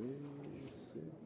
He mentioned that.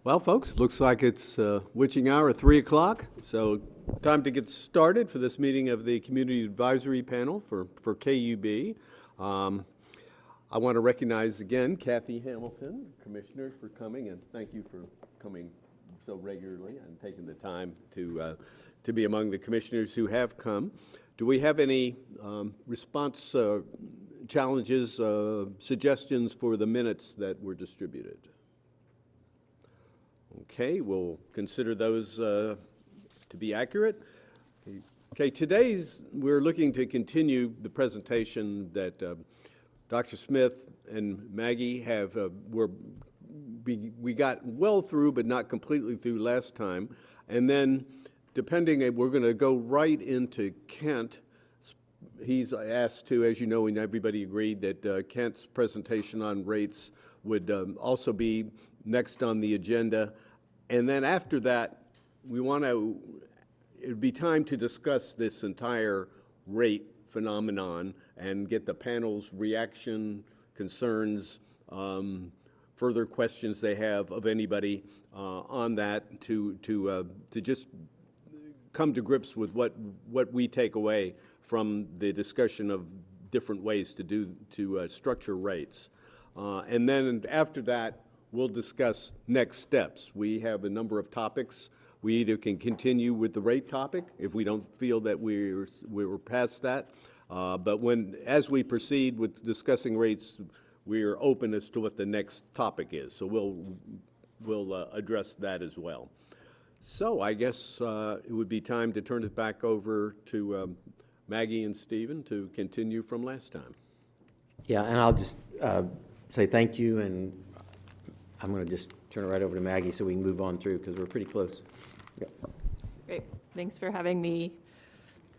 Well, folks, looks like it's witching hour at 3 o'clock, so time to get started for this meeting of the Community Advisory Panel for KUB. I want to recognize again Kathy Hamilton, Commissioner, for coming, and thank you for coming so regularly and taking the time to be among the commissioners who have come. Do we have any response challenges, suggestions for the minutes that were distributed? Okay, we'll consider those to be accurate. Okay, we're looking to continue the presentation that Dr. Smith and Maggie have, we got well through, but not completely through last time. And then, we're going to go right into Kent. He's asked to, as you know, and everybody agreed that Kent's presentation on rates would also be next on the agenda. And then after that, it'd be time to discuss this entire rate phenomenon and get the panel's reaction, concerns, further questions they have of anybody on that to just come to grips with what we take away from the discussion of different ways to structure rates. And then after that, we'll discuss next steps. We have a number of topics. We either can continue with the rate topic if we don't feel that we're past that. But as we proceed with discussing rates, we're open as to what the next topic is. So we'll address that as well. So I guess it would be time to turn it back over to Maggie and Stephen to continue from last time. Yeah, and I'll just say thank you, and I'm going to just turn it right over to Maggie so we can move on through because we're pretty close. Yep. Great. Thanks for having me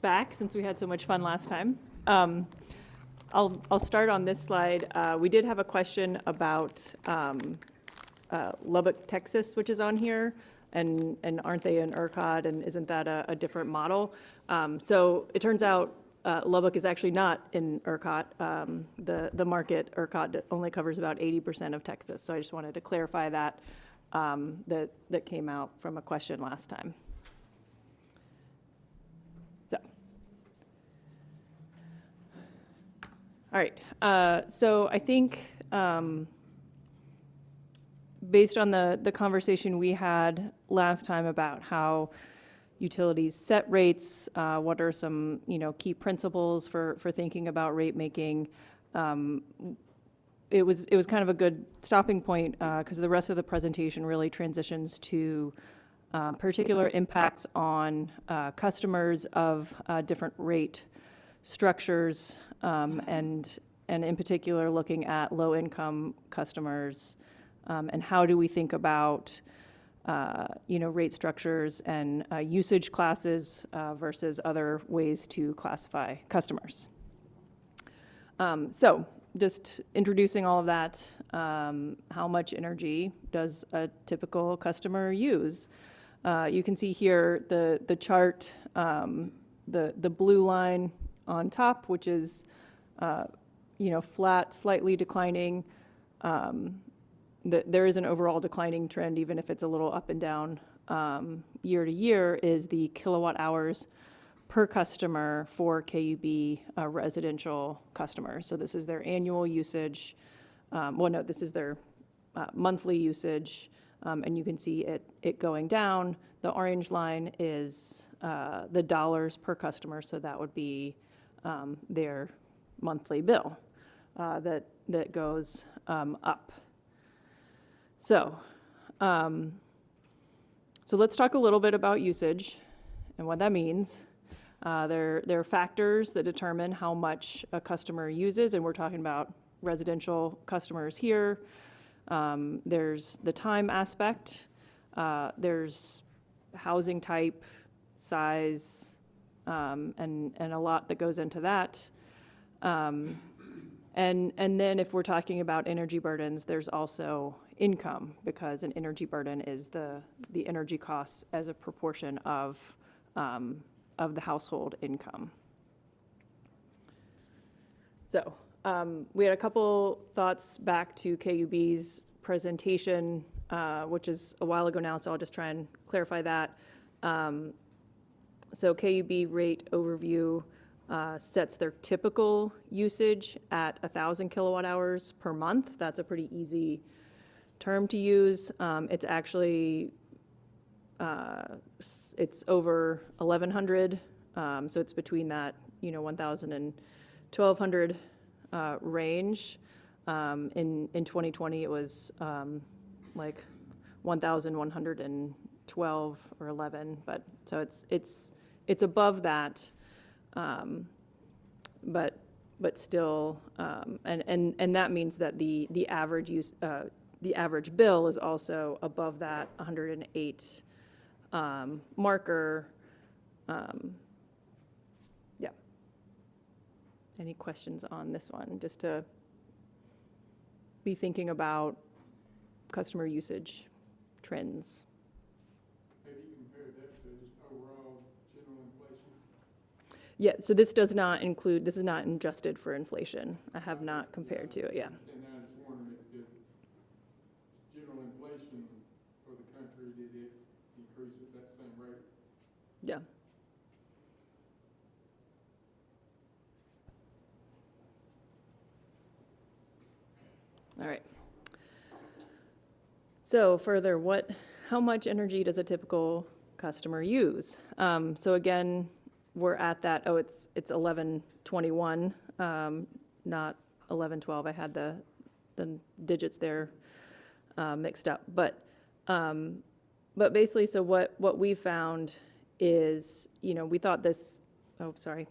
back since we had so much fun last time. I'll start on this slide. We did have a question about Lubbock, Texas, which is on here, and aren't they in ERCOT, and isn't that a different model? So it turns out Lubbock is actually not in ERCOT. The market, ERCOT, only covers about 80% of Texas. So I just wanted to clarify that, that came out from a question last time. So, all right. So I think based on the conversation we had last time about how utilities set rates, what are some key principles for thinking about rate making. It was kind of a good stopping point because the rest of the presentation really transitions to particular impacts on customers of different rate structures, and in particular looking at low-income customers, and how do we think about rate structures and usage classes versus other ways to classify customers. So just introducing all of that, how much energy does a typical customer use? You can see here the chart, the blue line on top, which is flat, slightly declining. There is an overall declining trend, even if it's a little up and down year to year, is the kilowatt hours per customer for KUB residential customers. So this is their annual usage. This is their monthly usage, and you can see it going down. The orange line is the dollars per customer, so that would be their monthly bill that goes up. So So let's talk a little bit about usage and what that means. There are factors that determine how much a customer uses, and we're talking about residential customers here. There's the time aspect. There's housing type, size, and a lot that goes into that. And then if we're talking about energy burdens, there's also income, because an energy burden is the energy costs as a proportion of the household income. So we had a couple thoughts back to KUB's presentation, which is a while ago now, so I'll just try and clarify that. So KUB Rate Overview sets their typical usage at 1,000 kilowatt hours per month. That's a pretty easy term to use. It's actually, it's over 1,100, so it's between that, 1,000 and 1,200 range. In 2020, it was like 1,112 or 11, but so it's above that, but still, and that means that the average bill is also above that 108 marker. Yeah. Any questions on this one? Just to be thinking about customer usage trends. Maybe compare that to just overall general inflation. Yeah, so this is not adjusted for inflation. I have not compared to it, yeah. And I just wondered if the general inflation for the country, did it decrease at that same rate? Yeah. All right. So further, how much energy does a typical customer use? So again, we're at that, it's 1121, not 1112. I had the digits there mixed up. But basically, so what we found is, we thought this, sorry,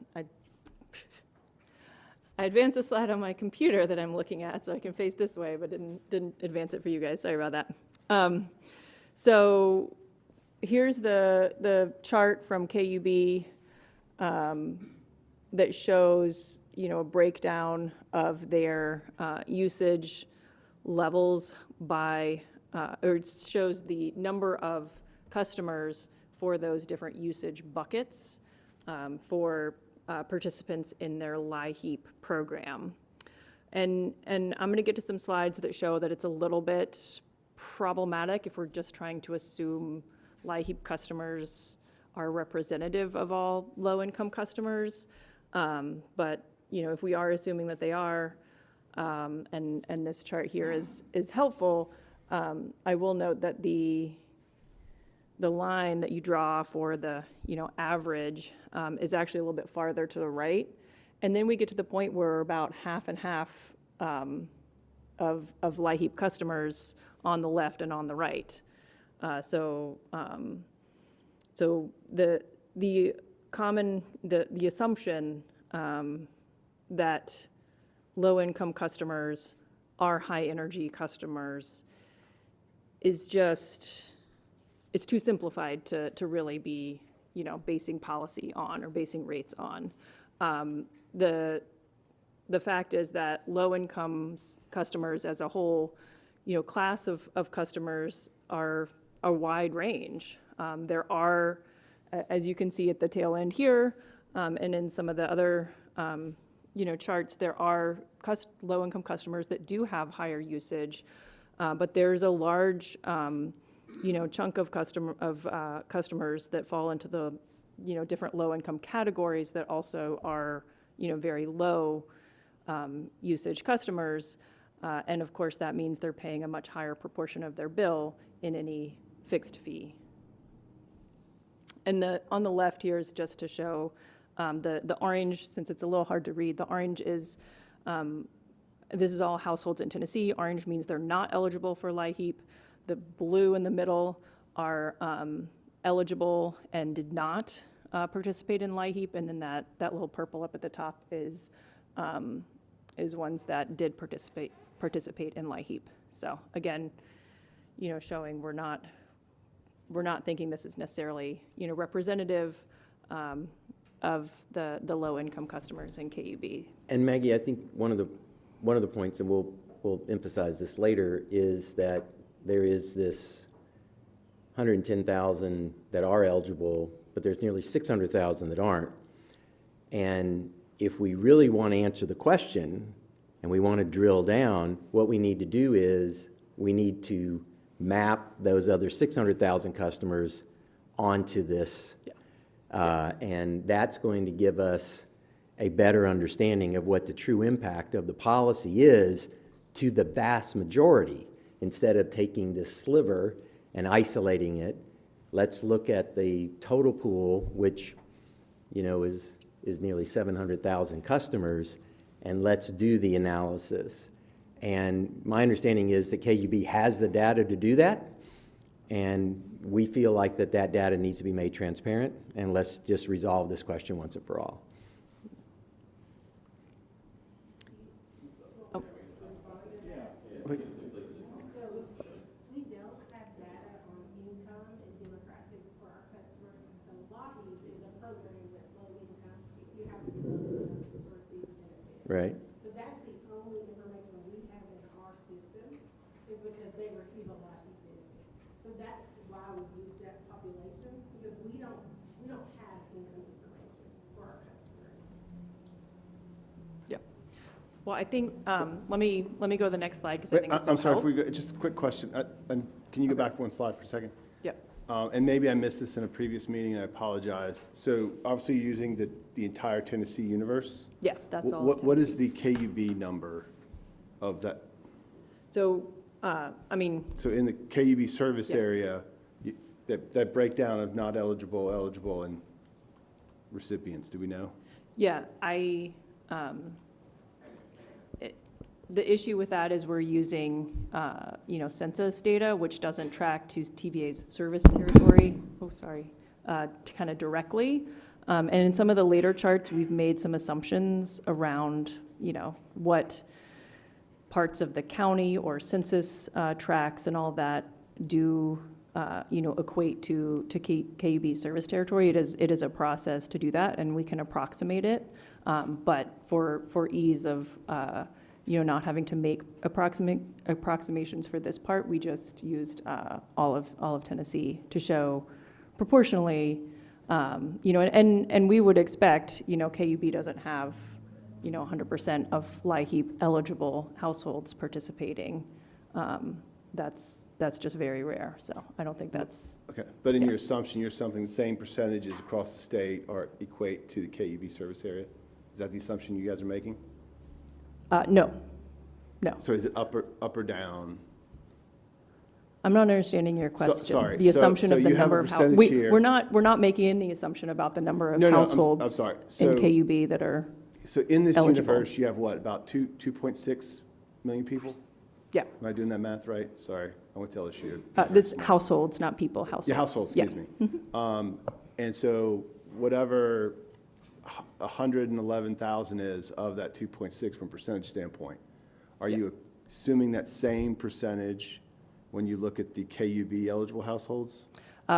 I advanced the slide on my computer that I'm looking at so I can face this way, but didn't advance it for you guys. Sorry about that. So here's the chart from KUB that shows, a breakdown of their usage levels by, or it shows the number of customers for those different usage buckets for participants in their LIHEAP program. And I'm going to get to some slides that show that it's a little bit problematic if we're just trying to assume LIHEAP customers are representative of all low-income customers. But, if we are assuming that they are, and this chart here is helpful, I will note that the line that you draw for the, average is actually a little bit farther to the right. And then we get to the point where about half and half of LIHEAP customers on the left and on the right. So the assumption that low-income customers are high-energy customers is just, it's too simplified to really be, basing policy on or basing rates on. The fact is that low-income customers as a whole, class of customers are a wide range. There are, as you can see at the tail end here, and in some of the other, charts, there are low-income customers that do have higher usage, but there's a large, chunk of customers that fall into the, different low-income categories that also are, very low usage customers. And of course, that means they're paying a much higher proportion of their bill in any fixed fee. And on the left here is just to show the orange, since it's a little hard to read, the orange is, this is all households in Tennessee. Orange means they're not eligible for LIHEAP. The blue in the middle are eligible and did not participate in LIHEAP, and then that little purple up at the top is ones that did participate in LIHEAP. So again, showing we're not thinking this is necessarily, representative of the low-income customers in KUB. And Maggie, I think one of the points, and we'll emphasize this later, is that there is this 110,000 that are eligible, but there's nearly 600,000 that aren't. And if we really want to answer the question and we want to drill down, what we need to do is we need to map those other 600,000 customers onto this. Yeah. And that's going to give us a better understanding of what the true impact of the policy is to the vast majority. Instead of taking this sliver and isolating it, let's look at the total pool, which is nearly 700,000 customers, and let's do the analysis. And my understanding is that KUB has the data to do that, and we feel like that data needs to be made transparent, and let's just resolve this question once and for all. Right. So that's the only information we have in our system is because they receive a LIHEAP benefit. So that's why we use that population, because we don't have income information for our customers. Yep. Well, I think let me go to the next slide because I think this I'm will sorry, help. if we go, just a quick question. And can you go back one slide for a second? Yep. And maybe I missed this in a previous meeting, and I apologize. So obviously you're using the entire Tennessee universe. Yeah, that's all. What is the KUB number of that? So, So in the KUB service Yeah. area, that breakdown of not eligible, eligible, and recipients, do we know? yeah, the issue with that is we're using, census data, which doesn't track to TVA's service territory. Kind of directly. And in some of the later charts, we've made some assumptions around, what parts of the county or census tracts and all that do, equate to KUB service territory. It is a process to do that, and we can approximate it. But for ease of, not having to make approximations for this part, we just used all of Tennessee to show proportionally, and we would expect, KUB doesn't have, 100% of LIHEAP eligible households participating. That's just very rare, so I don't think that's. Okay, but in your assumption, you're assuming the same percentages across the state are equate to the KUB service area? Is that the assumption you guys are making? No. So is it up or down? I'm not understanding your question. Sorry. The assumption So of the you have a number of percentage here. we're not making any assumption about the number of No, I'm households sorry. in KUB that are. So in this eligible. universe, you have what, about 2.6 million people? Yeah. Am I doing that math right? Sorry, I went to LSU. This households, not people, households. Yeah, households, excuse me. And so whatever 111,000 is of that 2.6 from a percentage standpoint, are you assuming that same percentage when you look at the KUB eligible households?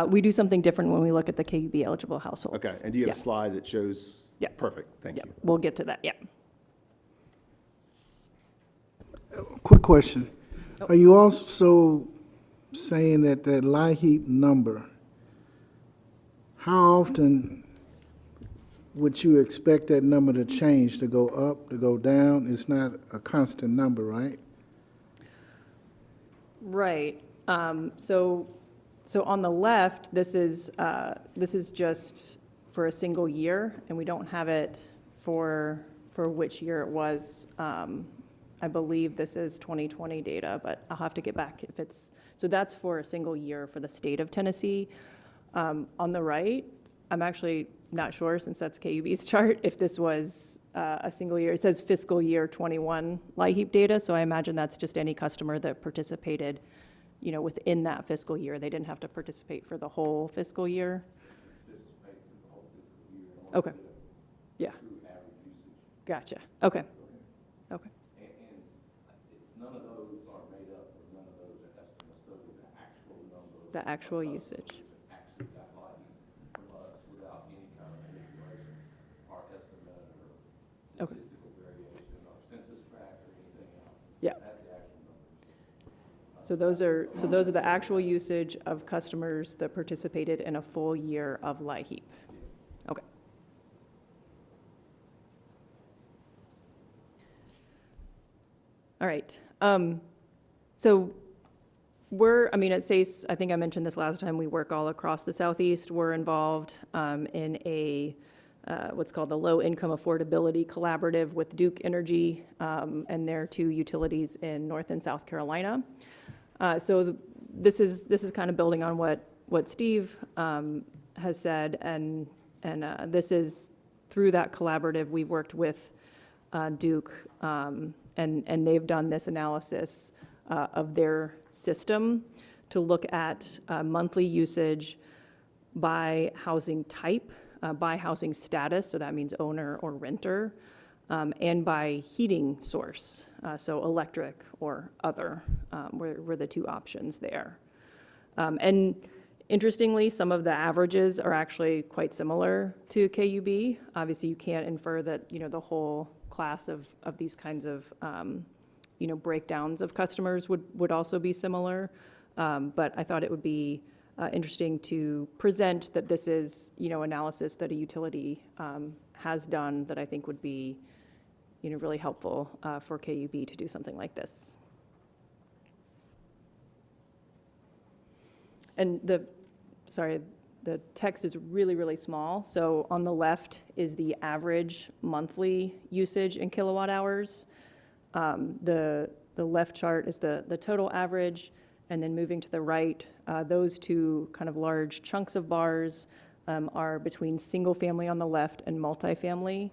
We do something different when we look at the KUB eligible households. Okay, and do you have a slide that shows? Yeah. Perfect, thank you. We'll get to that, yeah. Quick question. Are you also saying that LIHEAP number, how often would you expect that number to change, to go up, to go down? It's not a constant number, right? Right. So on the left, this is just for a single year, and we don't have it for which year it was. I believe this is 2020 data, but I'll have to get back if it's, so that's for a single year for the state of Tennessee. On the right, I'm actually not sure, since that's KUB's chart, if this was a single year. It says fiscal year 21 LIHEAP data, so I imagine that's just any customer that participated within that fiscal year. They didn't have to participate for the whole fiscal year. Okay. Yeah. Gotcha. Okay. Okay. And none of those are made up, or none of those are estimates, those are the actual numbers. The actual usage. Actually got money from us without any kind of manipulation, or estimate, or Okay. statistical variation, or census tract, or anything else. Yeah. That's the actual numbers. So those are the actual usage of customers that participated in a full year of LIHEAP. Okay. All right. So at SACE, I think I mentioned this last time, we work all across the Southeast. We're involved in a what's called the Low Income Affordability Collaborative with Duke Energy and their two utilities in North and South Carolina. This is kind of building on what Steve has said, and this is through that collaborative. We've worked with Duke, and they've done this analysis of their system to look at monthly usage by housing type, by housing status, so that means owner or renter, and by heating source, so electric or other were the two options there. And interestingly, some of the averages are actually quite similar to KUB. Obviously, you can't infer that, the whole class of these kinds of, breakdowns of customers would also be similar. But I thought it would be interesting to present that this is, analysis that a utility has done that I think would be, really helpful for KUB to do something like this. And the text is really, really small. So on the left is the average monthly usage in kilowatt hours. The left chart is the total average, and then moving to the right, those two kind of large chunks of bars are between single family on the left and multifamily.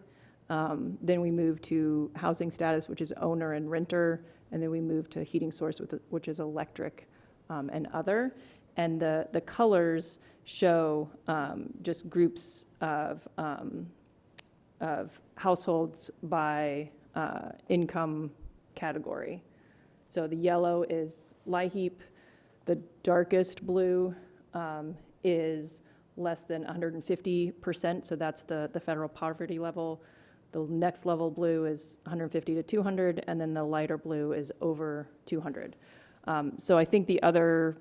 Then we move to housing status, which is owner and renter, and then we move to heating source, which is electric and other. And the colors show just groups of households by income category. So the yellow is LIHEAP. The darkest blue is less than 150%, so that's the federal poverty level. The next level blue is 150 to 200, and then the lighter blue is over 200. So I think the other,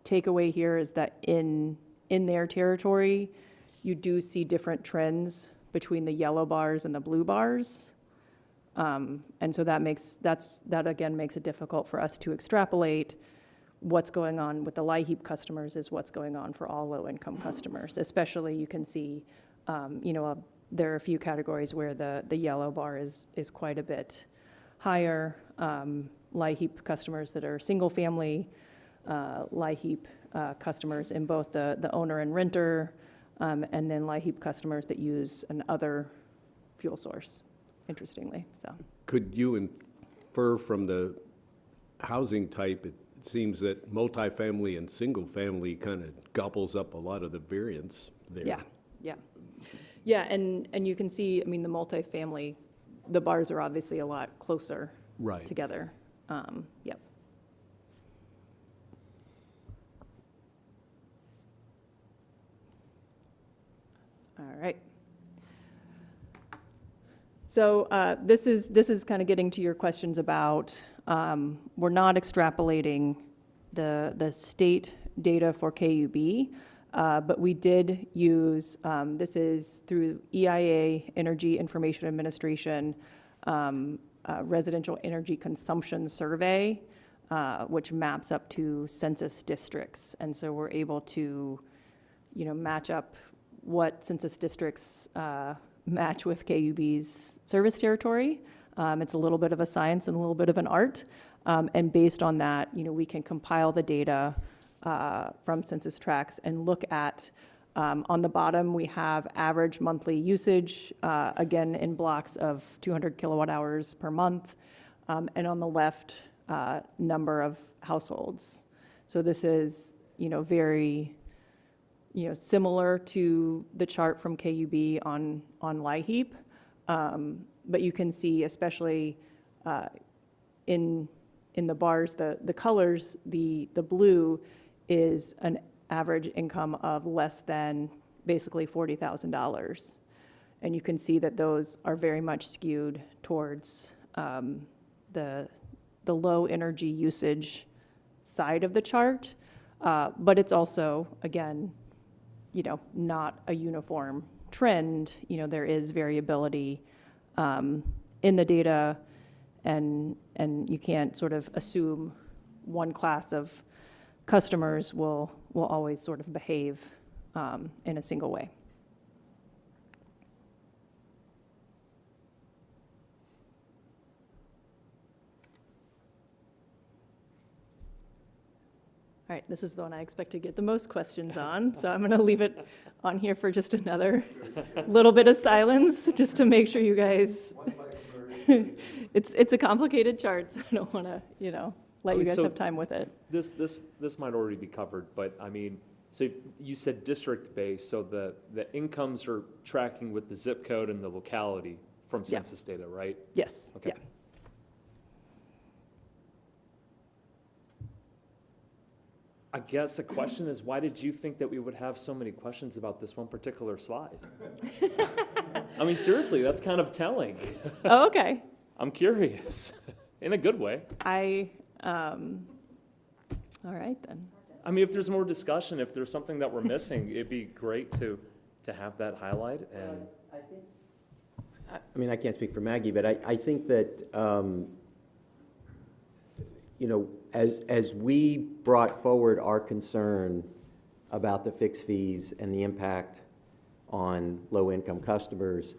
takeaway here is that in their territory, you do see different trends between the yellow bars and the blue bars. And so that again makes it difficult for us to extrapolate what's going on with the LIHEAP customers is what's going on for all low-income customers. Especially you can see, there are a few categories where the yellow bar is quite a bit higher. LIHEAP customers that are single-family, LIHEAP customers in both the owner and renter, and then LIHEAP customers that use an other fuel source, interestingly. So, Could you infer from the housing type, it seems that multifamily and single-family kind of gobbles up a lot of the variance there? Yeah, and you can see, the multifamily, the bars are obviously a lot closer together. Yep. All right. So this is kind of getting to your questions about, we're not extrapolating the state data for KUB, but we did use, this is through EIA, Energy Information Administration, Residential Energy Consumption Survey, which maps up to census districts. And so we're able to, match up what census districts match with KUB's service territory. It's a little bit of a science and a little bit of an art. And based on that, we can compile the data from census tracts and look at, on the bottom, we have average monthly usage, again, in blocks of 200 kilowatt hours per month. And on the left, number of households. So this is, very, similar to the chart from KUB on LIHEAP. But you can see, especially in the bars, the colors, the blue is an average income of less than basically $40,000. And you can see that those are very much skewed towards the low energy usage side of the chart. But it's also, again, not a uniform trend. There is variability in the data, and you can't sort of assume one class of customers will always sort of behave in a single way. All right, this is the one I expect to get the most questions on, so I'm going to leave it on here for just another little bit of silence, just to make sure you guys. It's a complicated chart, so I don't want to, let you guys have time with it. This might already be covered, but I mean, so you said district-based, so the incomes are tracking with the zip code and the locality from census data, right? Yes. Okay. Yeah. I guess the question is, why did you think that we would have so many questions about this one particular slide? I mean, seriously, that's kind of telling. Oh, okay. I'm curious, in a good way. All right then. I mean, if there's more discussion, if there's something that we're missing, it'd be great to have that highlight. And I mean, I can't speak for Maggie, but I think that, as we brought forward our concern about the fixed fees and the impact on low-income customers,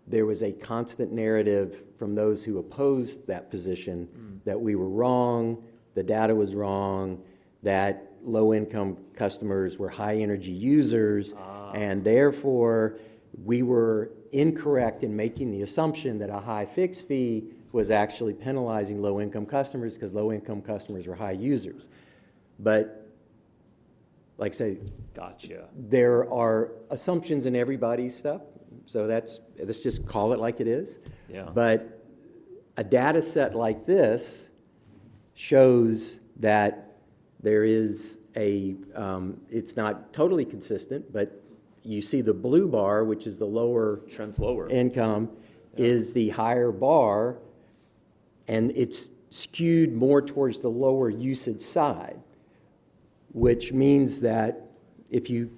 there was a constant narrative from those who opposed that position that we were wrong, the data was wrong, that low-income customers were high-energy users, and therefore we were incorrect in making the assumption that a high fixed fee was actually penalizing low-income customers because low-income customers were high users. But, like I say, gotcha. There are assumptions in everybody's stuff, so let's just call it like it is. Yeah. But a data set like this shows that there is it's not totally consistent, but you see the blue bar, which is the lower Trends lower. income, is the higher bar, and it's skewed more towards the lower usage side, which means that if you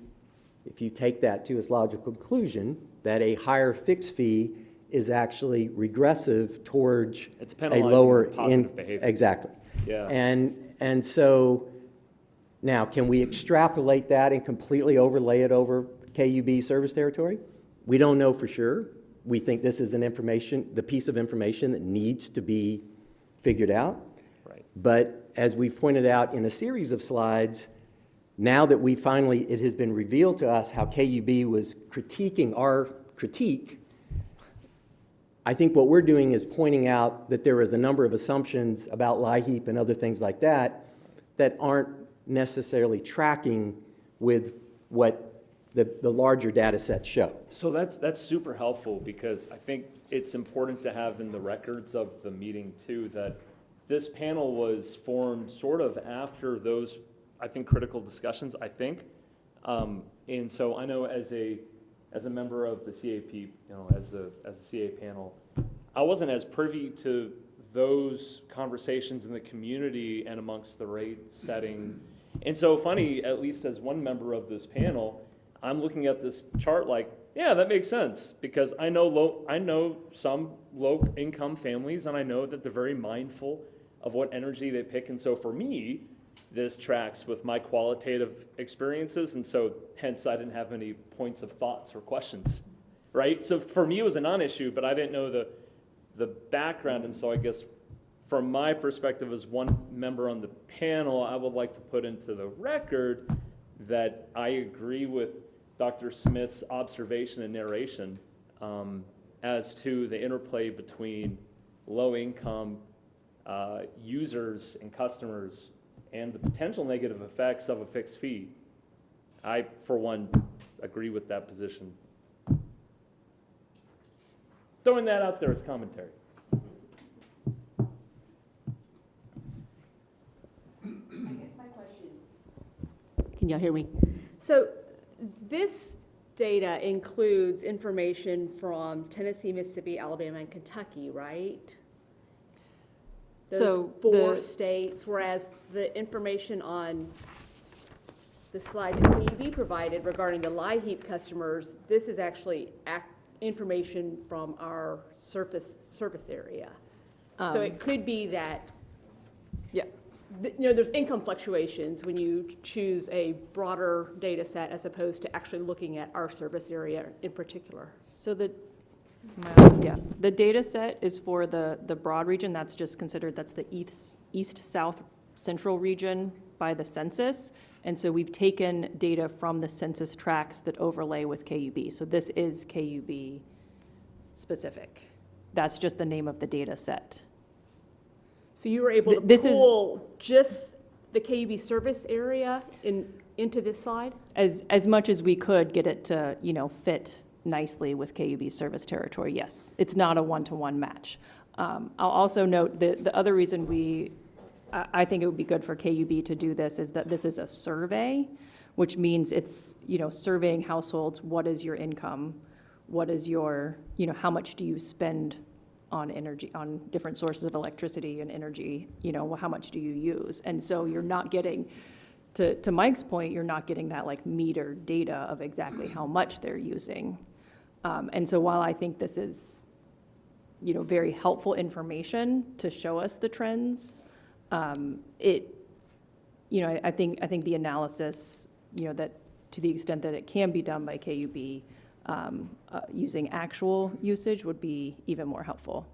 take that to its logical conclusion, that a higher fixed fee is actually regressive towards It's a penalizing lower positive behavior. Exactly. Yeah. And so now, can we extrapolate that and completely overlay it over KUB service territory? We don't know for sure. We think this is the piece of information that needs to be figured out. Right. But as we've pointed out in a series of slides, now that it has been revealed to us how KUB was critiquing our critique, I think what we're doing is pointing out that there is a number of assumptions about LIHEAP and other things like that aren't necessarily tracking with what the larger data sets show. So that's super helpful, because I think it's important to have in the records of the meeting too that this panel was formed sort of after those, I think, critical discussions, I think. And so I know as a member of the CAP, as a CA panel, I wasn't as privy to those conversations in the community and amongst the rate setting. And so funny, at least as one member of this panel, I'm looking at this chart like, yeah, that makes sense, because I know some low-income families, and I know that they're very mindful of what energy they pick. And so for me, this tracks with my qualitative experiences, and so hence I didn't have any points of thoughts or questions, right? So for me, it was a non-issue, but I didn't know the background, and so I guess from my perspective as one member on the panel, I would like to put into the record that I agree with Dr. Smith's observation and narration as to the interplay between low income users and customers and the potential negative effects of a fixed fee. I, for one, agree with that position. Throwing that out there as commentary. Can y'all hear me? So this data includes information from Tennessee, Mississippi, Alabama, and Kentucky, right? Those So four the- states, whereas the information on the slide that KUB provided regarding the LIHEAP customers, this is actually information from our service area. So it could be that Yeah. there's income fluctuations when you choose a broader data set as opposed to actually looking at our service area in particular. So the data set is for the broad region. That's just considered, that's the east, south, central region by the census. And so we've taken data from the census tracts that overlay with KUB. So this is KUB specific. That's just the name of the data set. So you were able to This is- pull just the KUB service area into this slide? As much as we could get it to, fit nicely with KUB service territory, yes. It's not a one-to-one match. I'll also note that the other reason I think it would be good for KUB to do this is that this is a survey, which means it's, surveying households, what is your income? What is your, how much do you spend on energy, on different sources of electricity and energy, how much do you use? And so you're not getting, to Mike's point, you're not getting that like meter data of exactly how much they're using. And so while I think this is, very helpful information to show us the trends, I think the analysis, that to the extent that it can be done by KUB, using actual usage would be even more helpful.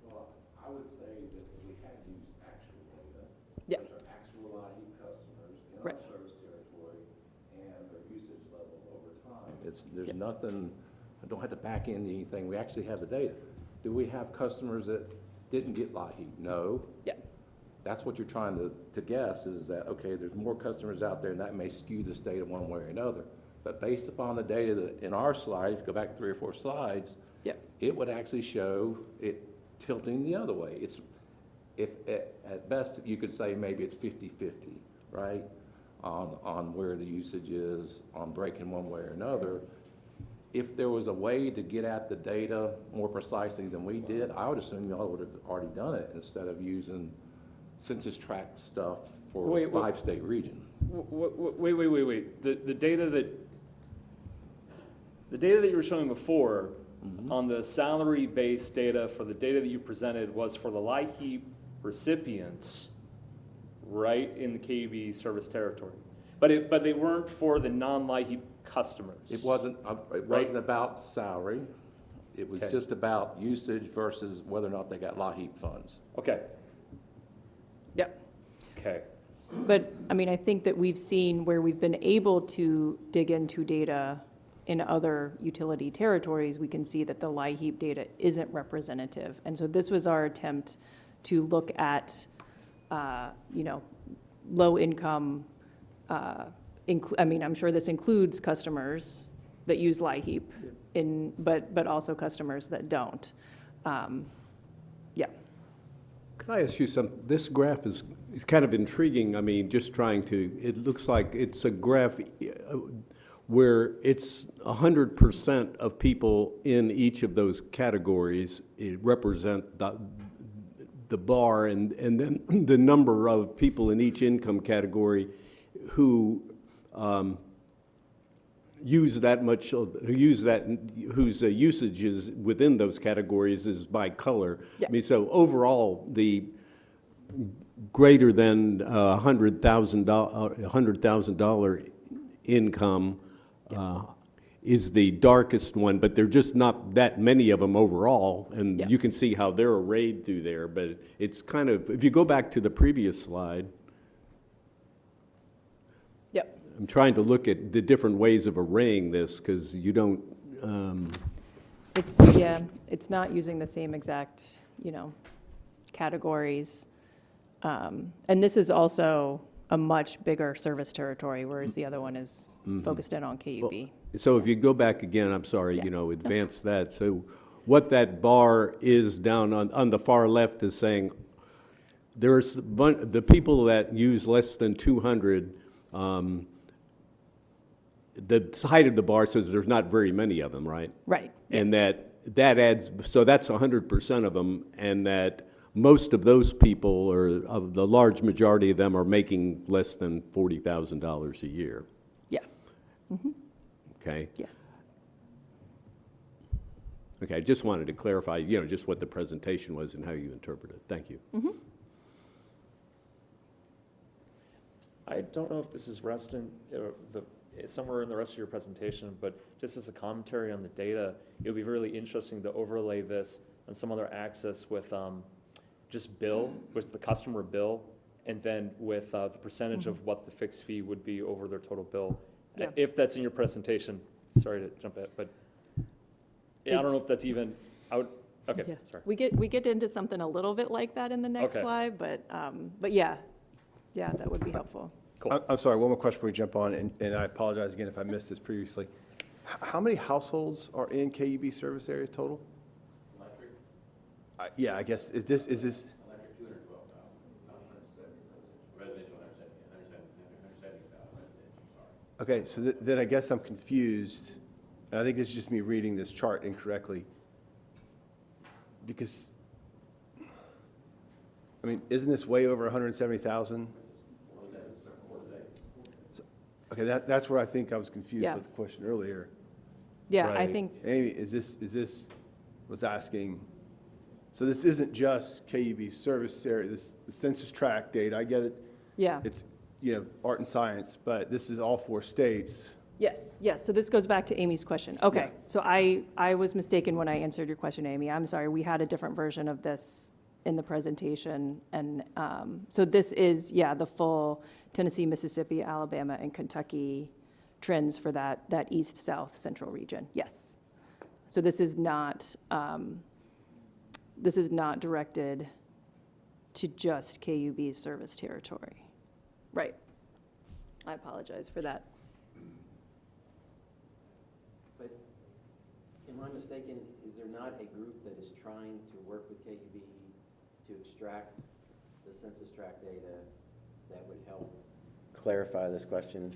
Well, I would say that we have used actual data. Yeah. Those are actual LIHEAP customers in Right. our service territory and their usage level over time. There's nothing, I don't have to back into anything, we actually have the data. Do we have customers that didn't get LIHEAP? No. Yeah. That's what you're trying to guess, is that, okay, there's more customers out there and that may skew this data one way or another. But based upon the data that in our slide, if you go back 3 or 4 slides, Yeah. it would actually show it tilting the other way. At best, you could say maybe it's 50-50, right? On where the usage is, on breaking one way or another. If there was a way to get at the data more precisely than we did, I would assume y'all would have already done it instead of using census tract stuff for a 5-state region. Wait. The data that you were showing before on the salary-based data for the data that you presented was for the LIHEAP recipients, right, in the KUB service territory. But they weren't for the non-LIHEAP customers. It wasn't about salary. It was Okay. just about usage versus whether or not they got LIHEAP funds. Okay. Yeah. Okay. But, I think that we've seen where we've been able to dig into data in other utility territories, we can see that the LIHEAP data isn't representative. And so this was our attempt to look at, low income, I'm sure this includes customers that use LIHEAP but also customers that don't. Yeah. Can I ask you something? This graph is kind of intriguing. It looks like it's a graph where it's 100% of people in each of those categories. It represent the bar, and then the number of people in each income category who use that much, whose usage is within those categories is by color. Yeah. So overall, the greater than $100,000 income is the darkest one, but there are just not that many of them overall, and Yeah. you can see how they're arrayed through there. But it's kind of, if you go back to the previous slide, Yep. I'm trying to look at the different ways of arraying this, because you don't, It's not using the same exact, categories. And this is also a much bigger service territory, whereas the other one is focused in on KUB. So if you go back again, I'm sorry, Yeah. you know, advance that. So what that bar is down on the far left is saying there's the people that use less than 200, the height of the bar says there's not very many of them, right? Right. And that adds, so that's 100% of them, and that most of those people, or of the large majority of them, are making less than $40,000 a year, Yeah, okay? yes. Okay, I just wanted to clarify, you know, just what the presentation was and how you interpret it. Thank you. I don't know if this is somewhere in the rest of your presentation, but just as a commentary on the data, it would be really interesting to overlay this on some other axis with just bill, with the customer bill, and then with the percentage of what the fixed fee would be over their total bill. Yeah. If that's in your presentation, sorry to jump in, but yeah, I don't know if that's even, okay, Yeah. sorry. We get into something a little bit like that in the next Okay. slide, but yeah, that would be helpful. Cool. I'm sorry, one more question before we jump on, and I apologize again if I missed this previously. How many households are in KUB service area total? Electric? Yeah, I guess, is this, Electric, 212,000, not 170 residential, 170,000 residential, sorry. okay, so then I guess I'm confused, and I think this is just me reading this chart incorrectly. Because, I mean, isn't this way over 170,000? Okay, that's where I think I was confused Yeah. with the question earlier. Yeah, I Right. think, Amy, is this was asking, so this isn't just KUB service area, the census tract data, I get it. yeah. It's, you know, art and science, but this is all 4 states. Yes, so this goes back to Amy's question. Okay, Yeah. so I was mistaken when I answered your question, Amy. I'm sorry, we had a different version of this in the presentation. And so this is, the full Tennessee, Mississippi, Alabama, and Kentucky trends for that east, south, central region. Yes. So this is not directed to just KUB's service territory. Right. I apologize for that. But am I mistaken, is there not a group that is trying to work with KUB to extract the census tract data that would help clarify this question?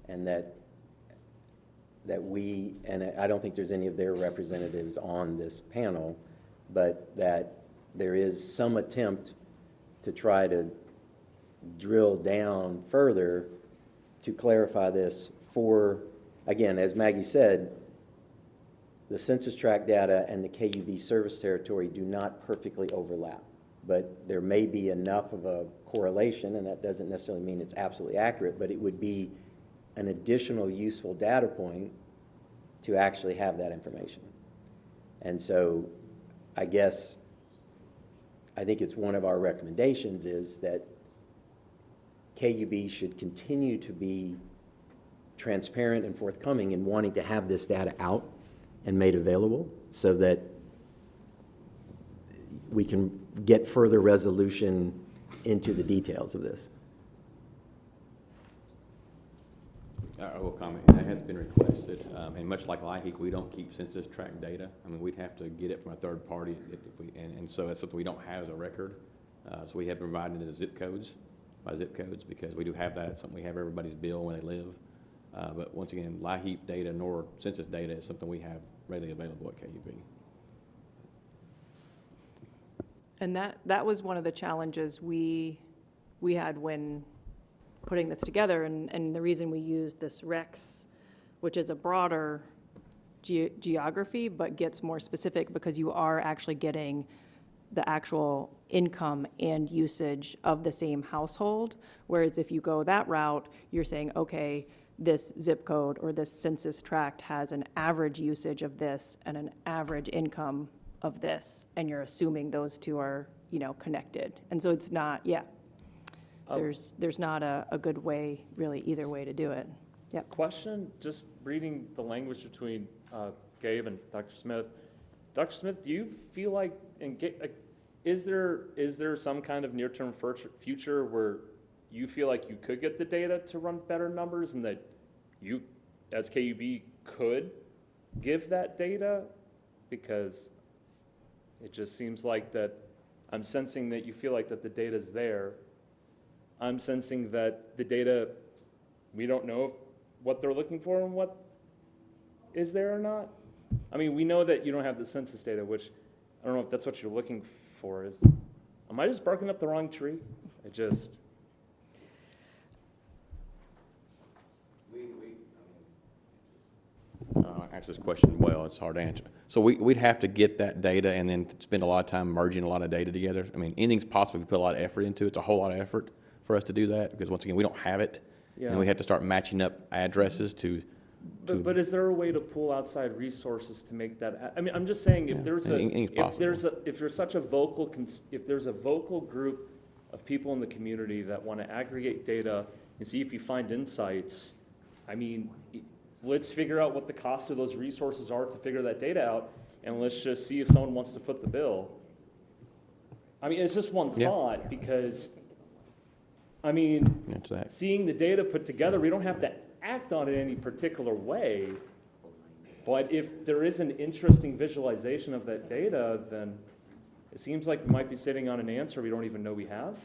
And that we, and I don't think there's any of their representatives on this panel, but that there is some attempt to try to drill down further to clarify this for, again, as Maggie said, the census tract data and the KUB service territory do not perfectly overlap, but there may be enough of a correlation, and that doesn't necessarily mean it's absolutely accurate, but it would be an additional useful data point to actually have that information. And so I guess, I think it's one of our recommendations is that KUB should continue to be transparent and forthcoming in wanting to have this data out and made available so that we can get further resolution into the details of this. I will comment, and that has been requested, and much like LIHEAP, we don't keep census tract data. I mean, we'd have to get it from a third party, if we, and so that's something we don't have as a record. So we have provided the zip codes, by zip codes, because we do have that. It's something we have everybody's bill where they live. But once again, LIHEAP data nor census data is something we have readily available at KUB. And that was one of the challenges we had when putting this together, and the reason we used this REX, which is a broader geography, but gets more specific because you are actually getting the actual income and usage of the same household. Whereas if you go that route, you're saying, okay, this zip code or this census tract has an average usage of this and an average income of this, and you're assuming those two are, connected. And so it's not, there's not a good way, really, either way to do it. Yep. Question, just reading the language between Gabe and Dr. Smith. Dr. Smith, do you feel like, and Is there some kind of near-term future where you feel like you could get the data to run better numbers and that you, as KUB, could give that data? Because it just seems like that I'm sensing that you feel like that the data's there. I'm sensing that the data, we don't know what they're looking for and what is there or not. I mean, we know that you don't have the census data, which I don't know if that's what you're looking for. Am I just barking up the wrong tree? Answer this question well, it's hard to answer. So we'd have to get that data and then spend a lot of time merging a lot of data together. I mean, anything's possible if we put a lot of effort into it. It's a whole lot of effort for us to do that, because once again, we don't have it. Yeah. And we have to start matching up addresses to. But is there a way to pull outside resources to make that? I mean, I'm just saying, if there's such a vocal group of people in the community that want to aggregate data and see if you find insights, I mean, let's figure out what the cost of those resources are to figure that data out, and let's just see if someone wants to foot the bill. I mean, it's just one thought, because, I mean, seeing the data put together, we don't have to act on it any particular way, but if there is an interesting visualization of that data, then it seems like we might be sitting on an answer we don't even know we have.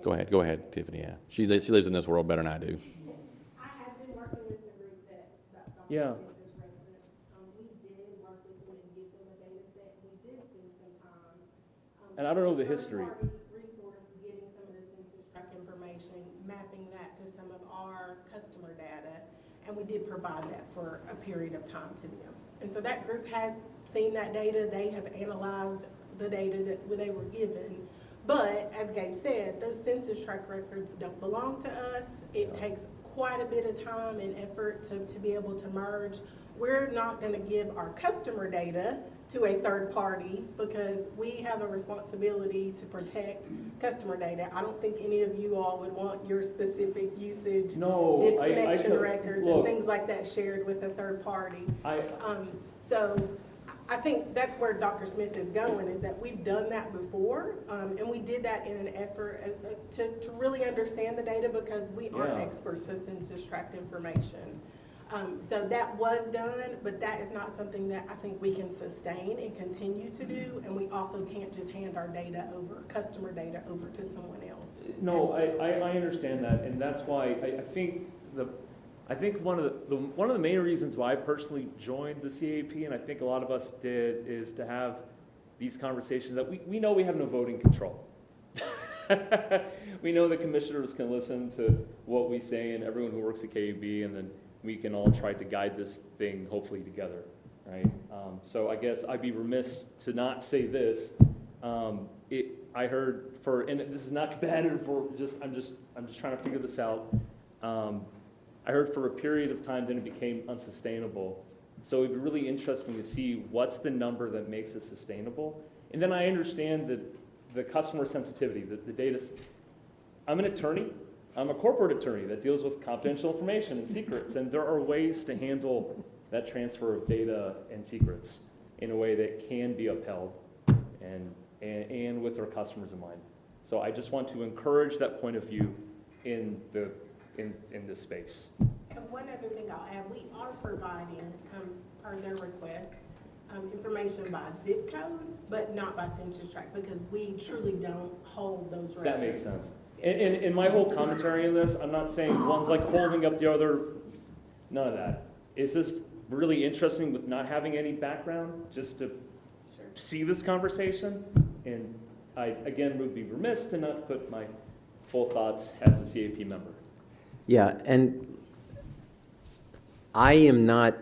Go ahead, Tiffany, yeah. She lives in this world better than I do. I have been working with the group that Yeah. We did work with them and give them a data set. We did spend some time. And I don't know the history. Resource, getting some of the census tract information, mapping that to some of our customer data, and we did provide that for a period of time to them. And so that group has seen that data. They have analyzed the data that they were given. But as Gabe said, those census tract records don't belong to us. It takes quite a bit of time and effort to be able to merge. We're not going to give our customer data to a third party because we have a responsibility to protect customer data. I don't think any of you all would want your specific usage, disconnection records, and things like that shared with a third party. So I think that's where Dr. Smith is going, is that we've done that before, and we did that in an effort to really understand the data, because we aren't experts of census tract information. So that was done, but that is not something that I think we can sustain and continue to do, and we also can't just hand our data over, customer data over to someone else. No, I understand that, and that's why I think one of the main reasons why I personally joined the CAP, and I think a lot of us did, is to have these conversations that we know we have no voting control. We know the commissioners can listen to what we say, and everyone who works at KUB, and then we can all try to guide this thing hopefully together, right? So I guess I'd be remiss to not say this. I heard and this is not competitive I'm just trying to figure this out. I heard for a period of time then it became unsustainable. So it'd be really interesting to see what's the number that makes it sustainable. And then I understand that the customer sensitivity, the data. I'm an attorney. I'm a corporate attorney that deals with confidential information and secrets, and there are ways to handle that transfer of data and secrets in a way that can be upheld and with our customers in mind. So I just want to encourage that point of view in this space. And one other thing I'll add, we are providing, per their request, information by zip code, but not by census tract, because we truly don't hold those records. That makes sense. And my whole commentary on this, I'm not saying one's like holding up the other, none of that. It's just really interesting with not having any background, just to see this conversation. And I, again, would be remiss to not put my full thoughts as a CAP member. Yeah, and I am not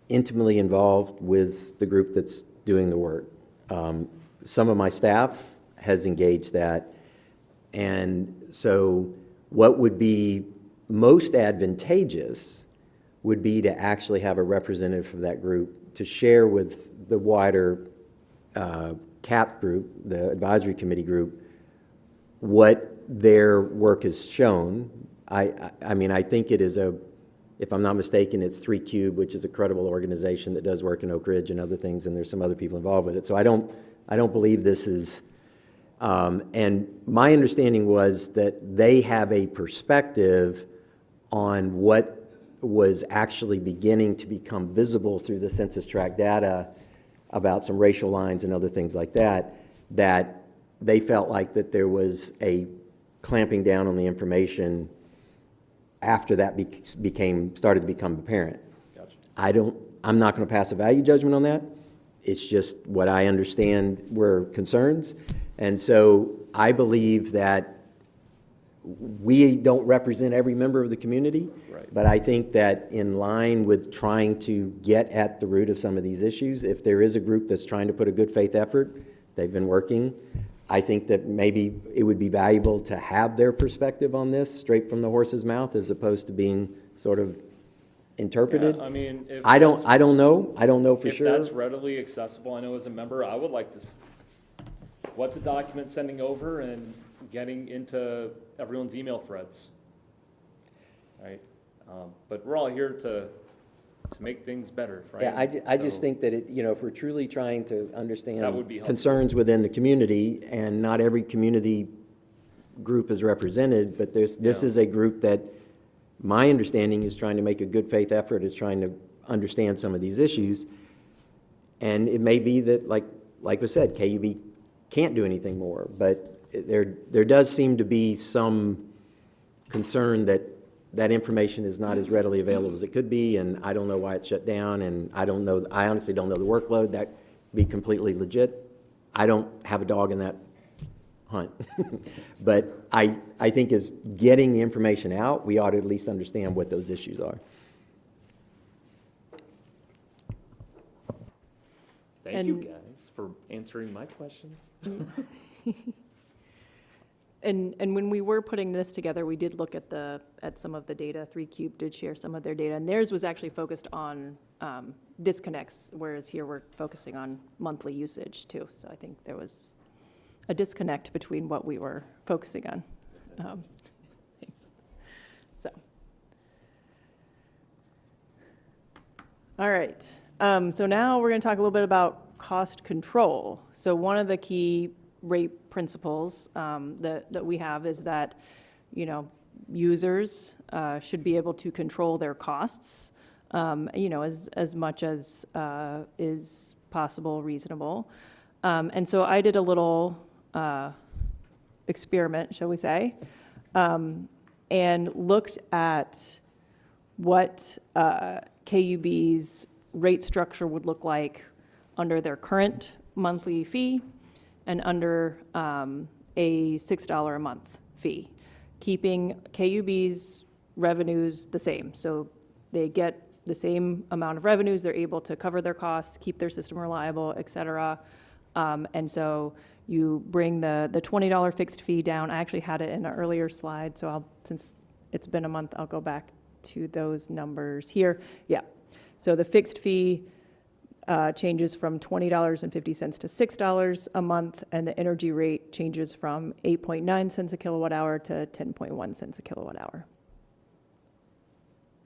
intimately involved with the group that's doing the work. Some of my staff has engaged that, and so what would be most advantageous would be to actually have a representative from that group to share with the wider CAP group, the advisory committee group, what their work has shown. I mean, I think it is a If I'm not mistaken, it's 3Cube, which is a credible organization that does work in Oak Ridge and other things, and there's some other people involved with it. So I don't believe this is, and my understanding was that they have a perspective on what was actually beginning to become visible through the census tract data about some racial lines and other things like that, that they felt like that there was a clamping down on the information after that started to become apparent. Gotcha. I'm not going to pass a value judgment on that. It's just what I understand were concerns. And so I believe that we don't represent every member of the community, Right. but I think that in line with trying to get at the root of some of these issues, if there is a group that's trying to put a good faith effort, they've been working, I think that maybe it would be valuable to have their perspective on this straight from the horse's mouth as opposed to being sort of interpreted. Yeah, I mean, if I don't that's- know for If sure. that's readily accessible, I know as a member, I would like to, what's a document sending over and getting into everyone's email threads, right? But we're all here to make things better, right? Yeah, I just So- think that if we're truly trying to That would understand be helpful. concerns within the community, and not every community group is represented, but this Yeah. is a group that, my understanding is trying to make a good faith effort, is trying to understand some of these issues. And it may be that, like we said, KUB can't do anything more, but there does seem to be some concern that that information is not as readily available as it could be, and I don't know why it's shut down, and I honestly don't know the workload. That would be completely legit. I don't have a dog in that hunt. But I think as getting the information out, we ought to at least understand what those issues are. Thank you And- guys for answering my questions. And when we were putting this together, we did look at some of the data. 3Cube did share some of their data, and theirs was actually focused on disconnects, whereas here we're focusing on monthly usage too. So I think there was a disconnect between what we were focusing on. Thanks. All right. So now we're going to talk a little bit about cost control. So one of the key rate principles that we have is that, users should be able to control their costs, as much as is possible, reasonable. And so I did a little experiment, shall we say, and looked at what KUB's rate structure would look like under their current monthly fee and under a $6 a month fee, keeping KUB's revenues the same. So they get the same amount of revenues, they're able to cover their costs, keep their system reliable, et cetera. And so you bring the $20 fixed fee down. I actually had it in an earlier slide, so since it's been a month, I'll go back to those numbers here. Yeah, so the fixed fee changes from $20.50 to $6 a month, and the energy rate changes from 8.9 cents a kilowatt hour to 10.1 cents a kilowatt hour.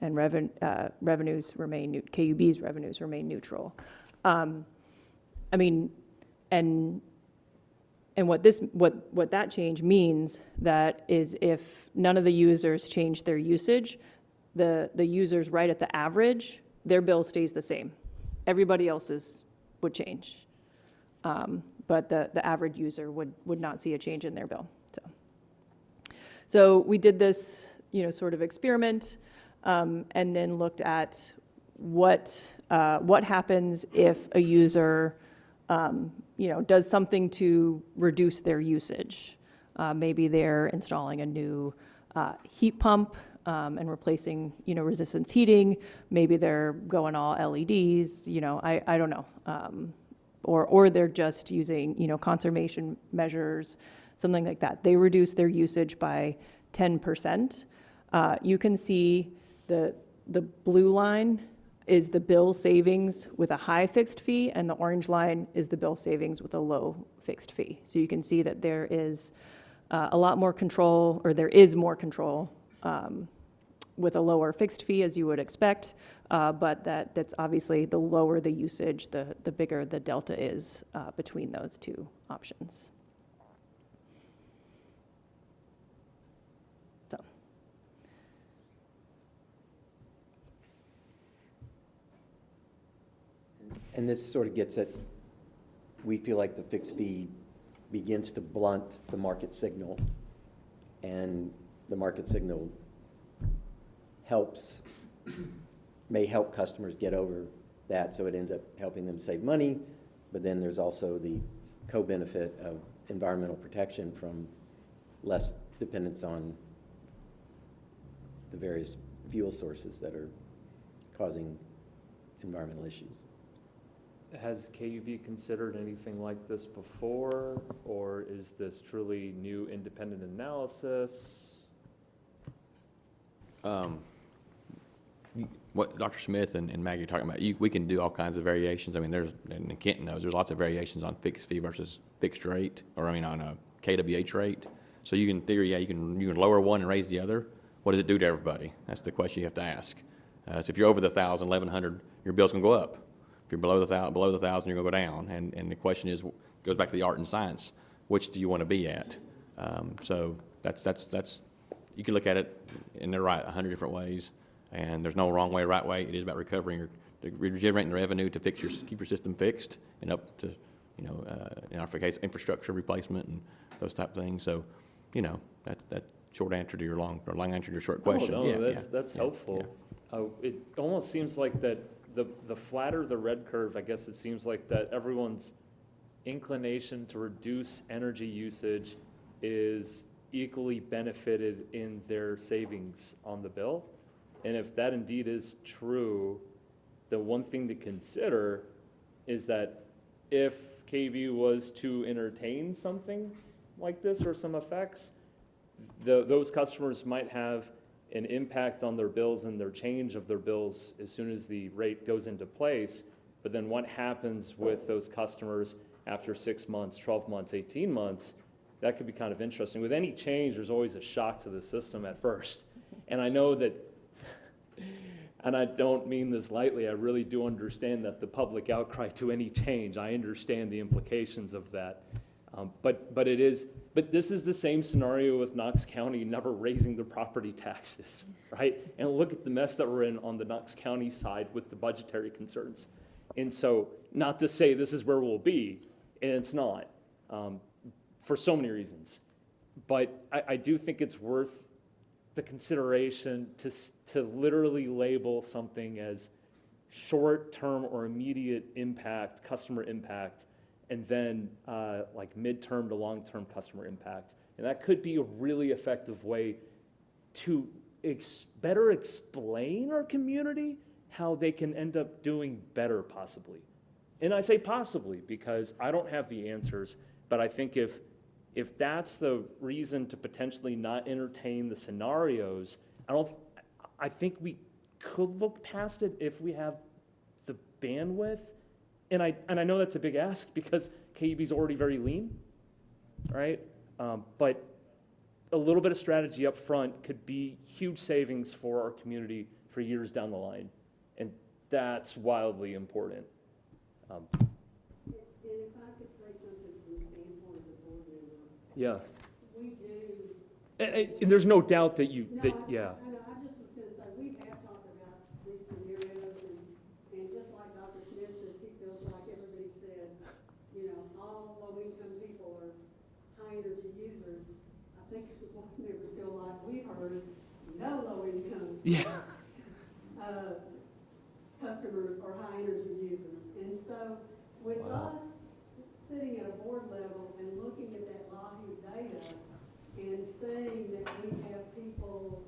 And revenues remain, KUB's revenues remain neutral. And what that change means that is if none of the users change their usage, the users right at the average, their bill stays the same. Everybody else's would change. But the average user would not see a change in their bill. So we did this, sort of experiment, and then looked at what happens if a user, does something to reduce their usage. Maybe they're installing a new heat pump and replacing, resistance heating. Maybe they're going all LEDs. I don't know. Or they're just using, conservation measures, something like that. They reduce their usage by 10%. You can see the blue line is the bill savings with a high fixed fee, and the orange line is the bill savings with a low fixed fee. So you can see that there is a lot more control, or there is more control with a lower fixed fee, as you would expect, but that's obviously the lower the usage, the bigger the delta is between those two options. So. And this sort of gets at, we feel like the fixed fee begins to blunt the market signal, and the market signal may help customers get over that, so it ends up helping them save money, but then there's also the co-benefit of environmental protection from less dependence on the various fuel sources that are causing environmental issues. Has KUB considered anything like this before, or is this truly new independent analysis? What Dr. Smith and Maggie are talking about, we can do all kinds of variations. I mean, and Kent knows, there's lots of variations on fixed fee versus fixed rate, on a KWH rate. So you can, in theory, you can lower one and raise the other. What does it do to everybody? That's the question you have to ask. So if you're over the 1,000, 1,100, your bill's gonna go up. If you're below the 1,000, you're gonna go down. And the question is, goes back to the art and science. Which do you want to be at? So that's you can look at it, and they're right 100 different ways. And there's no wrong way or right way. It is about recovering or regenerating the revenue to keep your system fixed and up to, in our case, infrastructure replacement and those type of things. So, that short answer to your long answer to your short question. Oh, no, that's helpful. Yeah. It almost seems like that the flatter the red curve, I guess it seems like that everyone's inclination to reduce energy usage is equally benefited in their savings on the bill. And if that indeed is true, the one thing to consider is that if KV was to entertain something like this or some effects, those customers might have an impact on their bills and their change of their bills as soon as the rate goes into place. But then what happens with those customers after 6 months, 12 months, 18 months, that could be kind of interesting. With any change, there's always a shock to the system at first. And I know that, and I don't mean this lightly, I really do understand that the public outcry to any change, I understand the implications of that. But this is the same scenario with Knox County never raising the property taxes, right? And look at the mess that we're in on the Knox County side with the budgetary concerns. And so, not to say this is where we'll be, and it's not, for so many reasons. But I do think it's worth the consideration to literally label something as short-term or immediate impact, customer impact, and then like midterm to long-term customer impact. And that could be a really effective way to better explain our community how they can end up doing better possibly. And I say possibly because I don't have the answers, but I think if that's the reason to potentially not entertain the scenarios, I think we could look past it if we have the bandwidth. And I know that's a big ask because KUB's already very lean, right? But a little bit of strategy up front could be huge savings for our community for years down the line. And that's wildly important. And if I could say something from the standpoint of the board member. Yeah. We do. And there's no doubt that you, No, yeah. I know, I just was gonna say, we have talked about these scenarios and just like Dr. Smith says, he feels like everybody said, all low-income people are high-energy users. I think if the board members feel like we've heard no low-income. Yeah. Customers are high-energy users. And so with us sitting at a board level and looking at that LAHU data and seeing that we have people,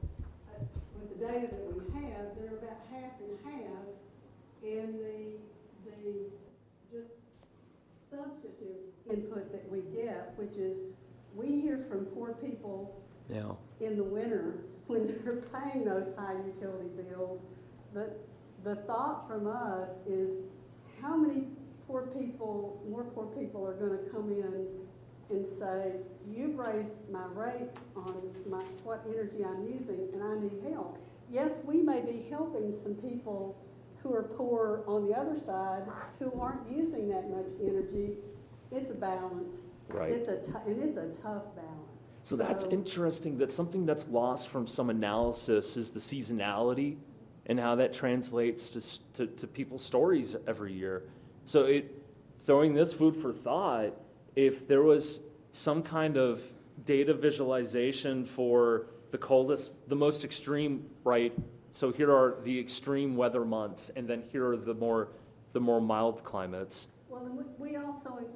with the data that we have, they're about half and half, and the just substantive input that we get, which is we hear from poor people in the winter when they're paying those high utility bills. The thought from us is how many more poor people are going to come in and say, you've raised my rates on what energy I'm using and I need help. yes, we may be helping some people who are poor on the other side, who aren't using that much energy. It's a balance. Right. And it's a tough balance. So that's interesting, that something that's lost from some analysis is the seasonality and how that translates to people's stories every year. So throwing this food for thought, if there was some kind of data visualization for the coldest, the most extreme, right? So here are the extreme weather months, and then here are the more mild climates. Well, and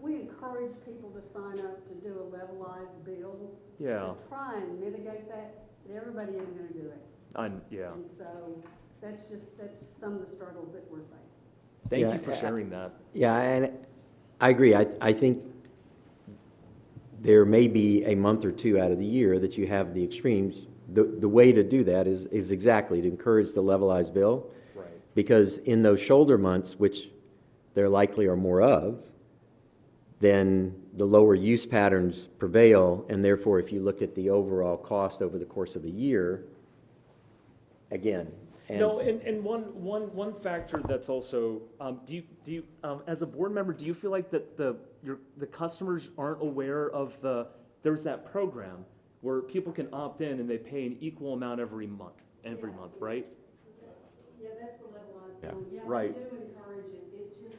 we encourage people to sign up to do a levelized bill. Yeah. To try and mitigate that, but everybody isn't gonna do it. Yeah. And so that's some of the struggles that we're facing. Thank Yeah, you for sharing that. Yeah, and I agree. I think there may be a month or two out of the year that you have the extremes. The way to do that is exactly to encourage the levelized bill. Right. Because in those shoulder months, which there likely are more of, then the lower use patterns prevail, and therefore if you look at the overall cost over the course of a year, again. No, and one factor that's also, do you as a board member, do you feel like that the customers aren't aware of there's that program where people can opt in and they pay an equal amount every month, right? Yeah, that's the levelized Yeah. bill. Yeah, Right. we do encourage it. It's just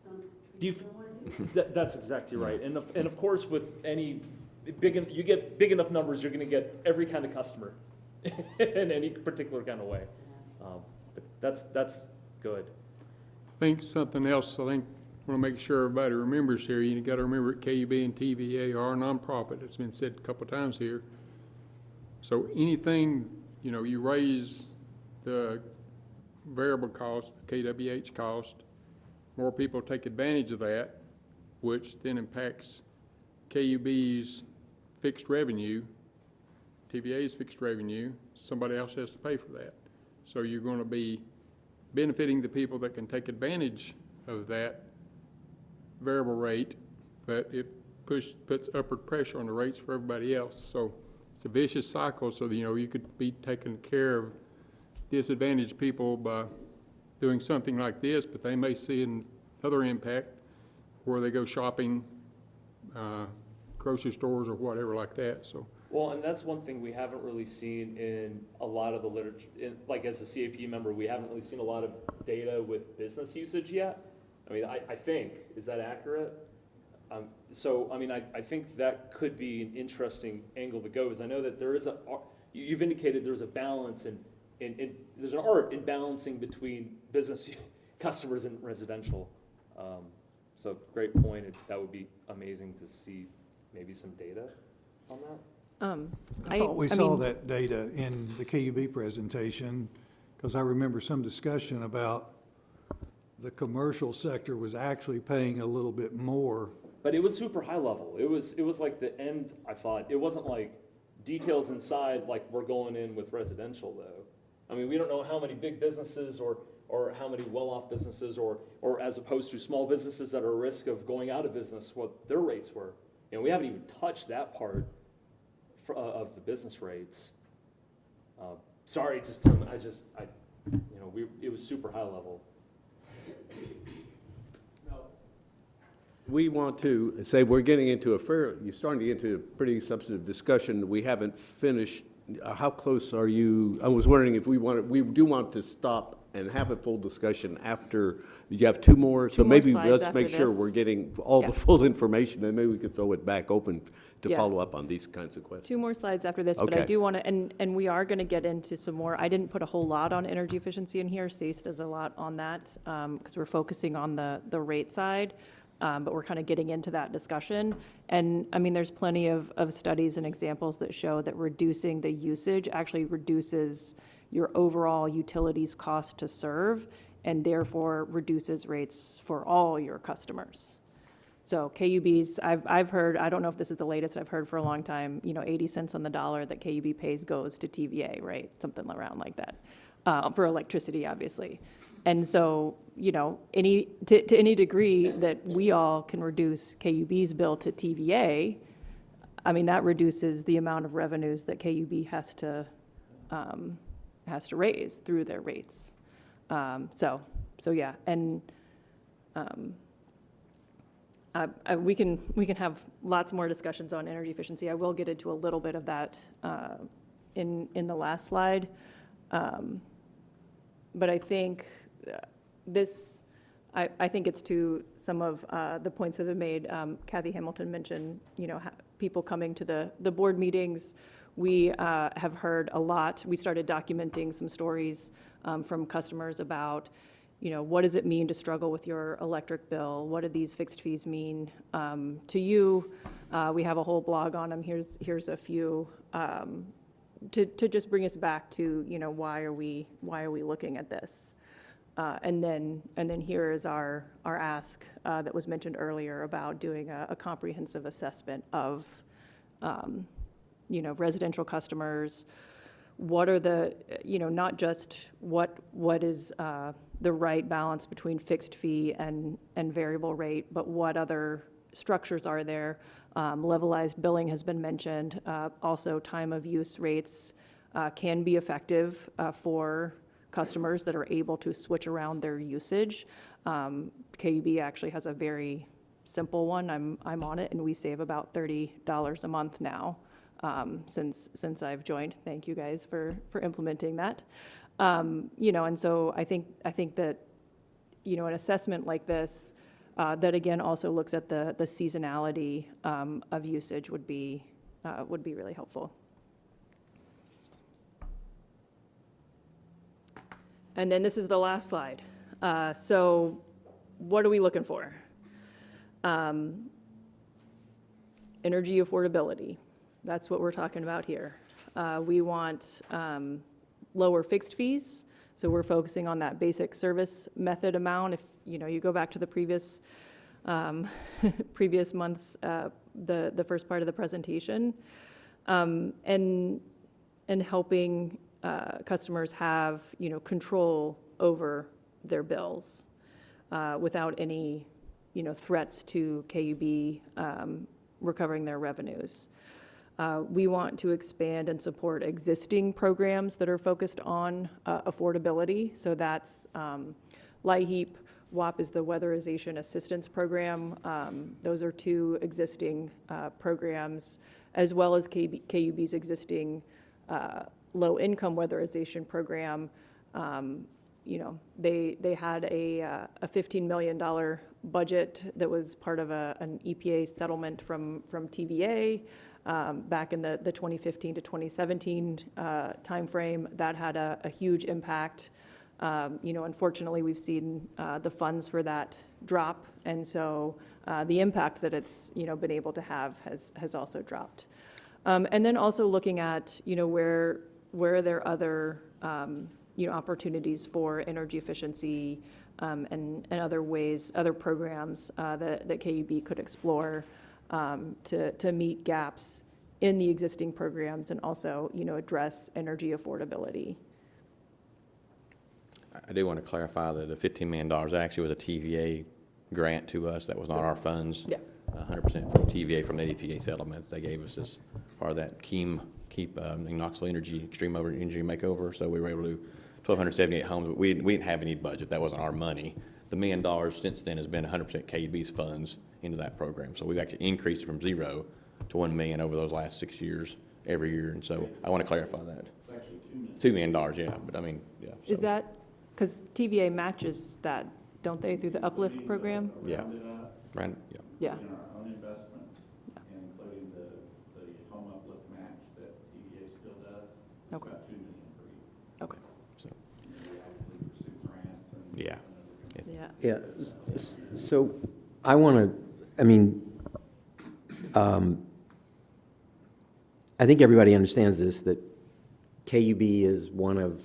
some Do you, people don't want to do it. that's exactly right. And of course, with any you get big enough numbers, you're going to get every kind of customer in any particular kind of way. But that's good. I think something else, I want to make sure everybody remembers here, you got to remember KUB and TVA are a nonprofit. It's been said a couple of times here. So anything, you raise the variable cost, the KWH cost, more people take advantage of that, which then impacts KUB's fixed revenue, TVA's fixed revenue. Somebody else has to pay for that. So you're going to be benefiting the people that can take advantage of that variable rate, but it puts upward pressure on the rates for everybody else. So it's a vicious cycle. So you could be taking care of disadvantaged people by doing something like this, but they may see another impact where they go shopping, grocery stores or whatever like that. So. Well, and that's one thing we haven't really seen in a lot of the literature. Like as a CAP member, we haven't really seen a lot of data with business usage yet. I mean, I think, is that accurate? So, I mean, I think that could be an interesting angle to go, because I know that there is you've indicated there's a balance and there's an art in balancing between business customers and residential. So great point. That would be amazing to see maybe some data on that. I thought we saw that data in the KUB presentation, because I remember some discussion about the commercial sector was actually paying a little bit more. But it was super high level. It was like the end, I thought. It wasn't like details inside like we're going in with residential though. I mean, we don't know how many big businesses or how many well-off businesses or as opposed to small businesses that are at risk of going out of business, what their rates were. We haven't even touched that part of the business rates. Sorry, it was super high level. We want to say we're getting into you're starting to get into a pretty substantive discussion. We haven't finished. How close are you? I was wondering if we do want to stop and have a full discussion after you have two more. So maybe let's make sure we're getting all the full information, and maybe we could throw it back open to follow up on these kinds of questions. 2 more slides after this, but I do want to, and we are going to get into some more. I didn't put a whole lot on energy efficiency in here. SACE does a lot on that because we're focusing on the rate side, but we're kind of getting into that discussion. And I mean, there's plenty of studies and examples that show that reducing the usage actually reduces your overall utilities cost to serve, and therefore reduces rates for all your customers. So KUBs, I've heard, I don't know if this is the latest I've heard for a long time, 80 cents on the dollar that KUB pays goes to TVA, right? Something around like that, for electricity, obviously. And so, to any degree that we all can reduce KUB's bill to TVA, I mean, that reduces the amount of revenues that KUB has raise through their rates. So yeah, and we can have lots more discussions on energy efficiency. I will get into a little bit of that in the last slide. But I think I think it's to some of the points that have been made. Kathy Hamilton mentioned, people coming to the board meetings. We have heard a lot. We started documenting some stories from customers about, what does it mean to struggle with your electric bill? What do these fixed fees mean to you? We have a whole blog on them. Here's a few to just bring us back to, why are we looking at this? And then here is our ask that was mentioned earlier about doing a comprehensive assessment of, residential customers. What are the, not just what is the right balance between fixed fee and variable rate, but what other structures are there? Levelized billing has been mentioned. Also, time of use rates can be effective for customers that are able to switch around their usage. KUB actually has a very simple one. I'm on it, and we save about $30 a month now since I've joined. Thank you guys for implementing that. And so I think that an assessment like this that again also looks at the seasonality of usage would be really helpful. And then this is the last slide. So what are we looking for? Energy affordability. That's what we're talking about here. We want lower fixed fees. So we're focusing on that basic service method amount. If you go back to the previous month's the first part of the presentation, and helping customers have control over their bills without any threats to KUB recovering their revenues. We want to expand and support existing programs that are focused on affordability. So that's LIHEAP. WAP is the Weatherization Assistance Program. Those are two existing programs, as well as KUB's existing low-income weatherization program. They had a $15 million budget that was part of an EPA settlement from TVA back in the 2015 to 2017 timeframe. That had a huge impact. Unfortunately, we've seen the funds for that drop, and so the impact that it's been able to have has also dropped. And then also looking at where are there other opportunities for energy efficiency and other ways, other programs that KUB could explore to meet gaps in the existing programs and also address energy affordability. I do want to clarify that the $15 million actually was a TVA grant to us. That was not our funds. Yeah. 100% from TVA, from the EPA settlements they gave us as part of that keep Knoxville Energy Extreme Energy Makeover. So we were able to do 1,278 homes, but we didn't have any budget. That wasn't our money. The $1 million since then has been 100% KUB's funds into that program. So we've actually increased it from 0 to 1 million over those last 6 years, every year. And so I want to clarify that. It's actually $2 million, yeah. But I mean, yeah. So. Is that, because TVA matches that, don't they, through the Uplift program? Yeah. Right. Yeah. Yeah. In our own investments, including the home uplift match that TVA still does, it's Okay. about $2 million per year. Okay. So. We actively pursue grants and. Yeah. Yeah. Yeah, so I want to, I think everybody understands this, that KUB is one of,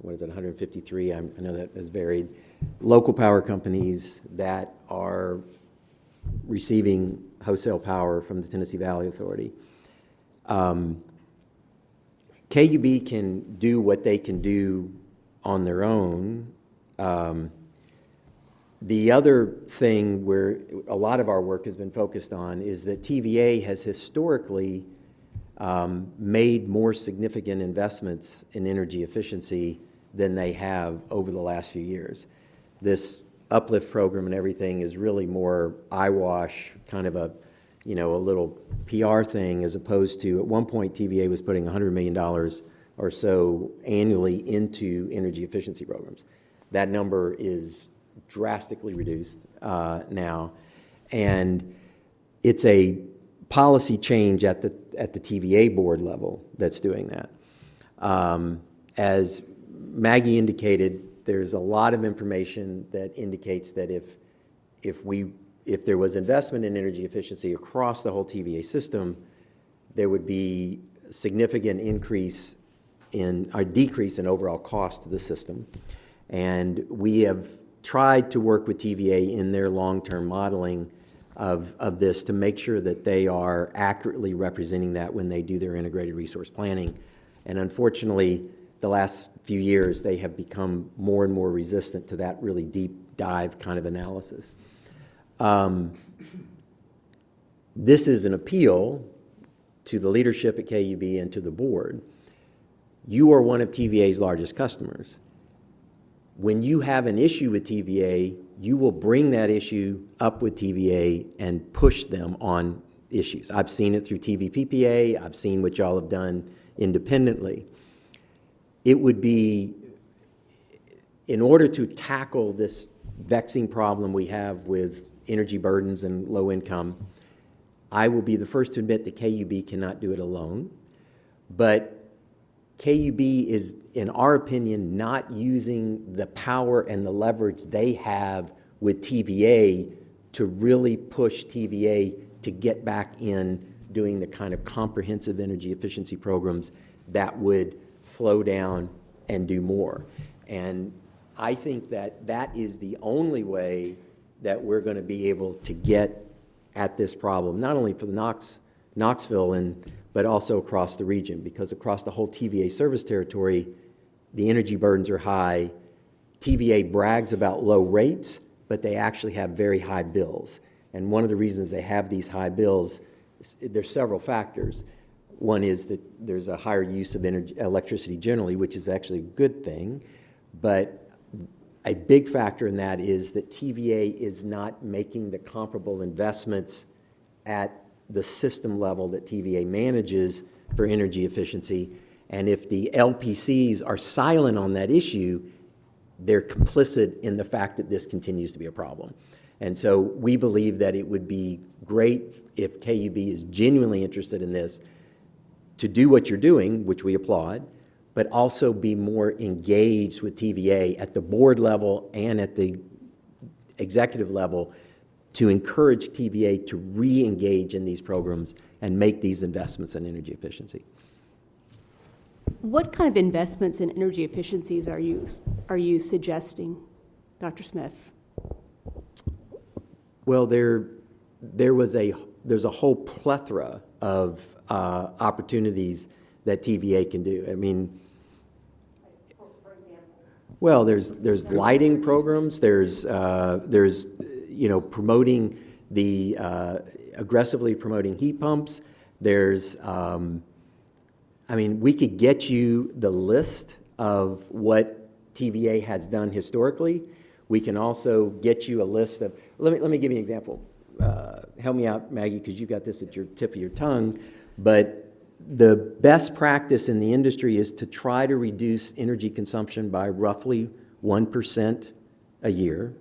153, I know that has varied, local power companies that are receiving wholesale power from the Tennessee Valley Authority. KUB can do what they can do on their own. The other thing where a lot of our work has been focused on is that TVA has historically made more significant investments in energy efficiency than they have over the last few years. This uplift program and everything is really more eyewash, kind of a little PR thing, as opposed to, at one point, TVA was putting $100 million or so annually into energy efficiency programs. That number is drastically reduced now, and it's a policy change at the TVA board level that's doing that. As Maggie indicated, there's a lot of information that indicates that if there was investment in energy efficiency across the whole TVA system, there would be a significant decrease in overall cost to the system. And we have tried to work with TVA in their long-term modeling of this to make sure that they are accurately representing that when they do their integrated resource planning. And unfortunately, the last few years, they have become more and more resistant to that really deep dive kind of analysis. This is an appeal to the leadership at KUB and to the board. You are one of TVA's largest customers. When you have an issue with TVA, you will bring that issue up with TVA and push them on issues. I've seen it through TVPPA. I've seen what y'all have done independently. It would be, in order to tackle this vexing problem we have with energy burdens and low income, I will be the first to admit that KUB cannot do it alone. But KUB is, in our opinion, not using the power and the leverage they have with TVA to really push TVA to get back in doing the kind of comprehensive energy efficiency programs that would flow down and do more. And I think that that is the only way that we're going to be able to get at this problem, not only for the Knoxville, but also across the region, because across the whole TVA service territory, the energy burdens are high. TVA brags about low rates, but they actually have very high bills. And one of the reasons they have these high bills, there's several factors. One is that there's a higher use of electricity generally, which is actually a good thing, but a big factor in that is that TVA is not making the comparable investments at the system level that TVA manages for energy efficiency. And if the LPCs are silent on that issue, they're complicit in the fact that this continues to be a problem. And so we believe that it would be great if KUB is genuinely interested in this, to do what you're doing, which we applaud, but also be more engaged with TVA at the board level and at the executive level to encourage TVA to re-engage in these programs and make these investments in energy efficiency. What kind of investments in energy efficiencies are you suggesting, Dr. Smith? Well, there's a whole plethora of opportunities that TVA can do. I mean, for example? Well, there's lighting programs. There's promoting the aggressively promoting heat pumps. There's we could get you the list of what TVA has done historically. We can also get you a list of, let me give you an example. Help me out, Maggie, because you've got this at your tip of your tongue. But the best practice in the industry is to try to reduce energy consumption by roughly 1% a year.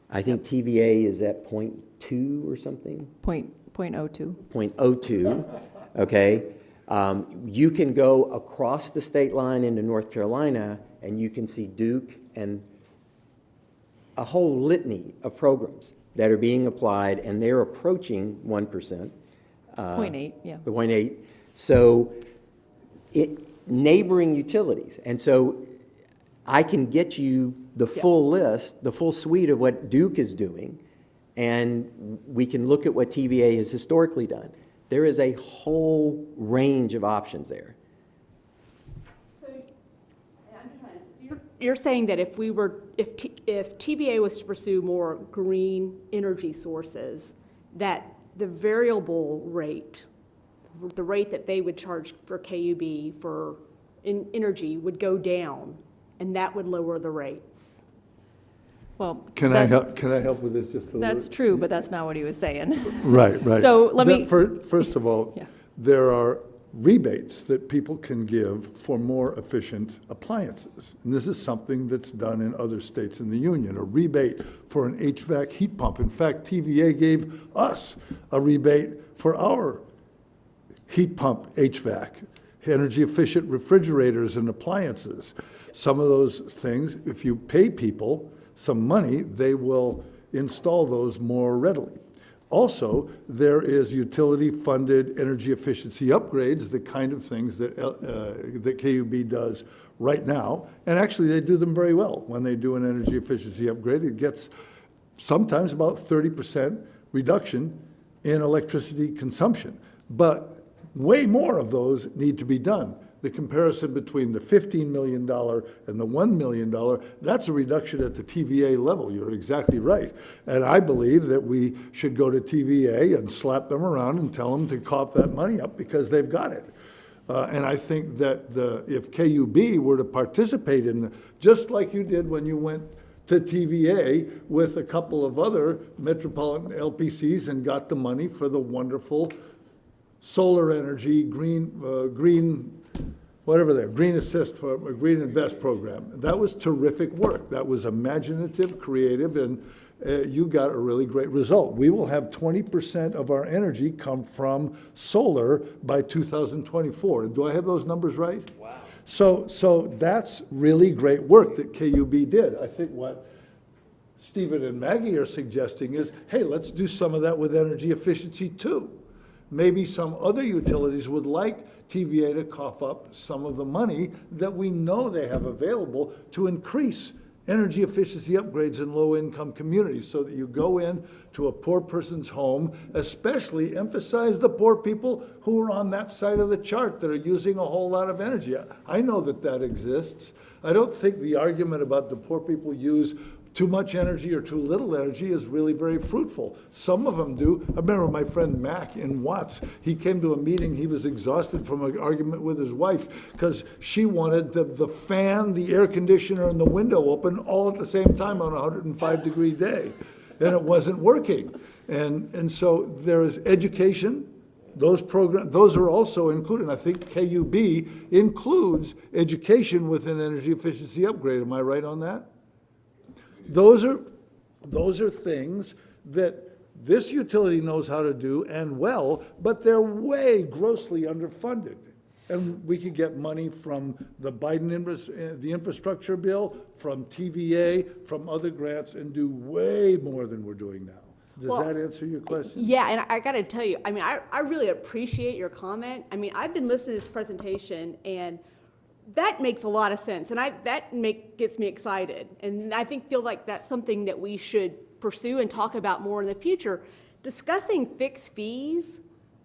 I think TVA is at 0.2 or something. 0.02. 0.02, okay? You can go across the state line into North Carolina, and you can see Duke and a whole litany of programs that are being applied, and they're approaching 1%. 0.8, yeah. 0.8. So neighboring utilities. And so I can get you the full list, the full suite of what Duke is doing, and we can look at what TVA has historically done. There is a whole range of options there. So, I'm just trying to, so you're saying that if TVA was to pursue more green energy sources, that the variable rate the rate that they would charge for KUB for energy would go down, and that would lower the rates. Well, Can I help with this just a little? that's true, but that's not what he was saying. Right, right. So let me- First of all, Yeah. there are rebates that people can give for more efficient appliances. And this is something that's done in other states in the union, a rebate for an HVAC heat pump. In fact, TVA gave us a rebate for our heat pump HVAC, energy efficient refrigerators and appliances. Some of those things, if you pay people some money, they will install those more readily. Also, there is utility-funded energy efficiency upgrades, the kind of things that that KUB does right now. And actually, they do them very well. When they do an energy efficiency upgrade, it gets sometimes about 30% reduction in electricity consumption. But way more of those need to be done. The comparison between the $15 million and the $1 million, that's a reduction at the TVA level. You're exactly right. And I believe that we should go to TVA and slap them around and tell them to cough that money up because they've got it. And I think that if KUB were to participate in, just like you did when you went to TVA with a couple of other metropolitan LPCs and got the money for the wonderful solar energy, green assist, green invest program. That was terrific work. That was imaginative, creative, and you got a really great result. We will have 20% of our energy come from solar by 2024. Do I have those numbers right? Wow. So that's really great work that KUB did. I think what Stephen and Maggie are suggesting is, hey, let's do some of that with energy efficiency too. Maybe some other utilities would like TVA to cough up some of the money that we know they have available to increase energy efficiency upgrades in low-income communities, so that you go in to a poor person's home, especially emphasize the poor people who are on that side of the chart that are using a whole lot of energy. I know that exists. I don't think the argument about the poor people use too much energy or too little energy is really very fruitful. Some of them do. I remember my friend Mac in Watts. He came to a meeting. He was exhausted from an argument with his wife because she wanted the fan, the air conditioner, and the window open all at the same time on a 105-degree day. And it wasn't working. And so there is education. Those programs, those are also included. I think KUB includes education with an energy efficiency upgrade. Am I right on that? Those are things that this utility knows how to do and well, but they're way grossly underfunded. And we could get money from the the infrastructure bill, from TVA, from other grants, and do way more than we're doing now. Does that answer your question? Yeah, and I got to tell you, I mean, I really appreciate your comment. I mean, I've been listening to this presentation, and that makes a lot of sense, and gets me excited, and I feel like that's something that we should pursue and talk about more in the future. Discussing fixed fees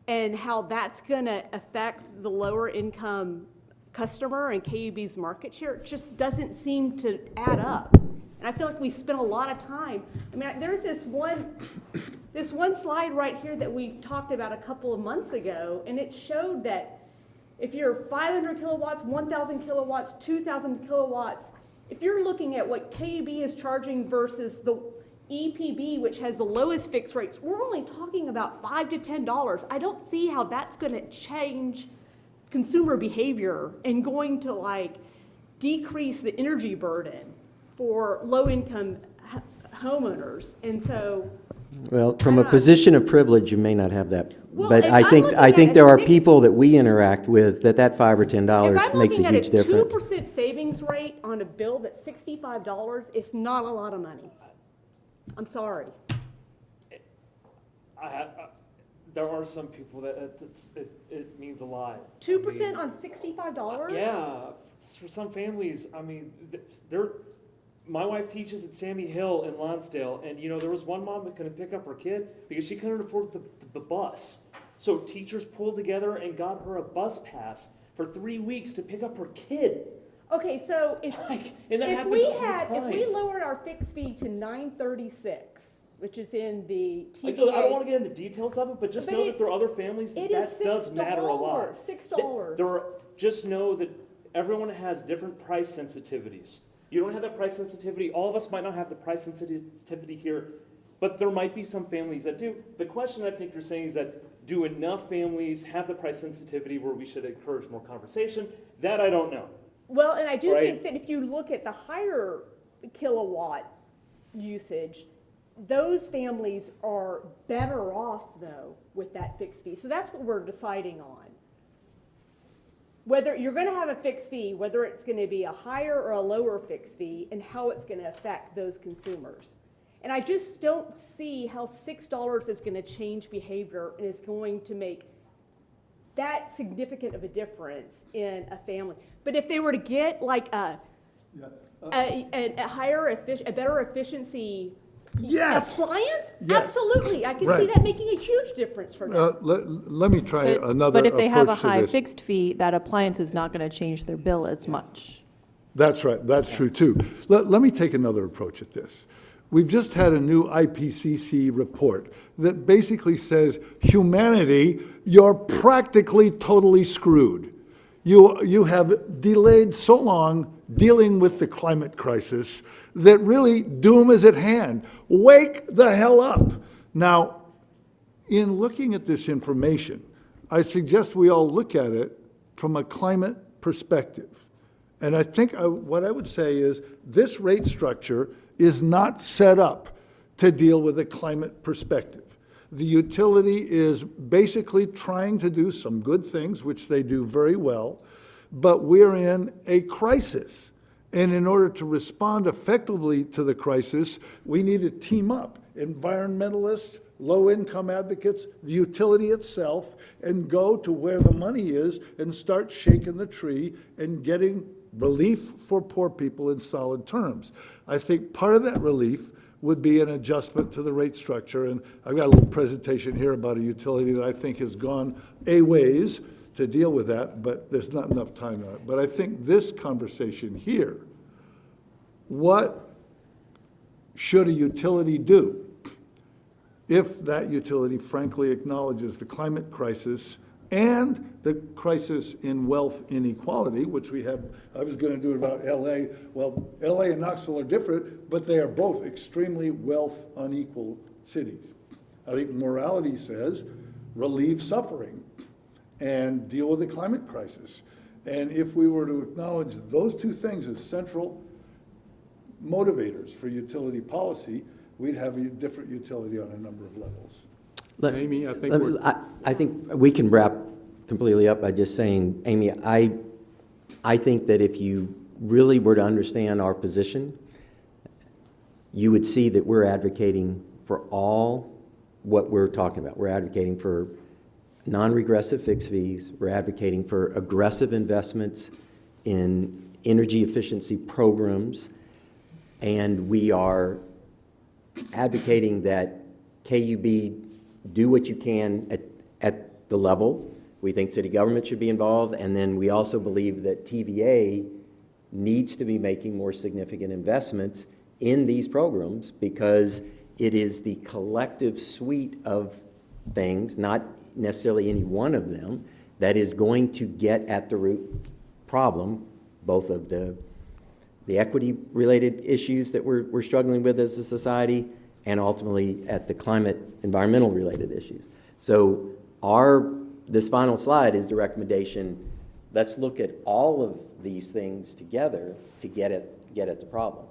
and how that's going to affect the lower income customer and KUB's market share just doesn't seem to add up. And I feel like we spent a lot of time. I mean, there's this one slide right here that we talked about a couple of months ago, and it showed that if you're 500 kilowatts, 1,000 kilowatts, 2,000 kilowatts, if you're looking at what KUB is charging versus the EPB, which has the lowest fixed rates, we're only talking about $5 to $10. I don't see how that's going to change consumer behavior and going to decrease the energy burden for low-income homeowners. And so, well, from a position of privilege, you may not have that. Well, but if I I'm think looking at there are a people that we interact with that $5 or $10 makes a huge difference. if I'm looking at a 2% savings rate on a bill that's $65, it's not a lot of money. I'm sorry. There are some people that it means a lot. 2% on $65? Yeah, for some families, I mean, my wife teaches at Sammy Hill in Lonsdale, and there was one mom that couldn't pick up her kid because she couldn't afford the bus. So teachers pulled together and got her a bus pass for 3 weeks to pick up her kid. Okay, so if we lowered our fixed fee to $9.36, which is in the I don't want TVA. to get into details of it, but just But know that it's- there are other families It that is does matter a lot. $6. Just know that everyone has different price sensitivities. You don't have that price sensitivity. All of us might not have the price sensitivity here, but there might be some families that do. The question I think you're saying is that do enough families have the price sensitivity where we should encourage more conversation? That I don't know. Well, and I do Right. think that if you look at the higher kilowatt usage, those families are better off, though, with that fixed fee. So that's what we're deciding on. Whether you're going to have a fixed fee, whether it's going to be a higher or a lower fixed fee, and how it's going to affect those consumers. And I just don't see how $6 is going to change behavior and is going to make that significant of a difference in a family. But if they were to get like a better efficiency Yes. appliance, Yes. absolutely, I can see Right. that making a huge difference for them. Let me try another But if they have a approach to high this. fixed fee, that appliance is not going to change their bill as much. That's right, that's true too. Let me take another approach at this. We've just had a new IPCC report that basically says, humanity, you're practically totally screwed. You have delayed so long dealing with the climate crisis that really doom is at hand. Wake the hell up. Now, in looking at this information, I suggest we all look at it from a climate perspective. And I think what I would say is this rate structure is not set up to deal with a climate perspective. The utility is basically trying to do some good things, which they do very well, but we're in a crisis. And in order to respond effectively to the crisis, we need to team up, environmentalists, low-income advocates, the utility itself, and go to where the money is and start shaking the tree and getting relief for poor people in solid terms. I think part of that relief would be an adjustment to the rate structure, and I've got a little presentation here about a utility that I think has gone a ways to deal with that, but there's not enough time on it. But I think this conversation here, what should a utility do if that utility frankly acknowledges the climate crisis and the crisis in wealth inequality, which we have? I was going to do it about LA. Well, LA and Knoxville are different, but they are both extremely wealth unequal cities. I think morality says relieve suffering and deal with the climate crisis. And if we were to acknowledge those two things as central motivators for utility policy, we'd have a different utility on a number of levels. Amy, I think we can wrap completely up by just saying, Amy, I think that if you really were to understand our position, you would see that we're advocating for all what we're talking about. We're advocating for non-regressive fixed fees. We're advocating for aggressive investments in energy efficiency programs. And we are advocating that KUB do what you can at the level. We think city government should be involved. And then we also believe that TVA needs to be making more significant investments in these programs because it is the collective suite of things, not necessarily any one of them, that is going to get at the root problem, both of the equity-related issues that we're struggling with as a society, and ultimately at the climate, environmental-related issues. So this final slide is the recommendation. Let's look at all of these things together to get at the problem.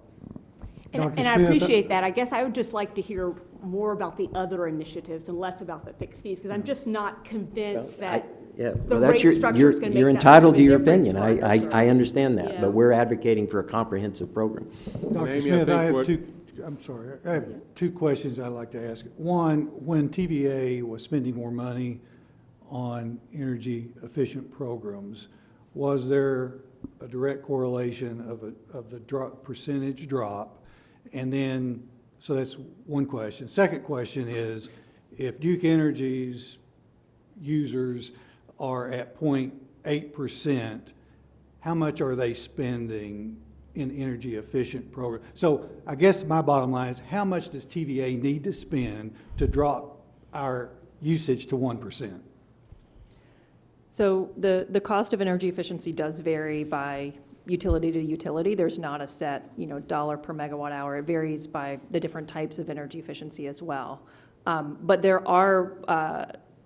And I appreciate that. I guess I would just like to hear more about the other initiatives and less about the fixed fees, because I'm just not convinced that the rate structure is going to make that much of a You're entitled to your difference opinion. for us. I understand that, Yeah. but we're advocating for a comprehensive program. Dr. Amy, Smith, I have what- I have two questions I'd like to ask. One, when TVA was spending more money on energy efficient programs, was there a direct correlation of the percentage drop? And then, so that's one question. Second question is, if Duke Energy's users are at 0.8%, how much are they spending in energy efficient program. So I guess my bottom line is, how much does TVA need to spend to drop our usage to 1%? So the cost of energy efficiency does vary by utility to utility. There's not a set, dollar per megawatt hour. It varies by the different types of energy efficiency as well. But there are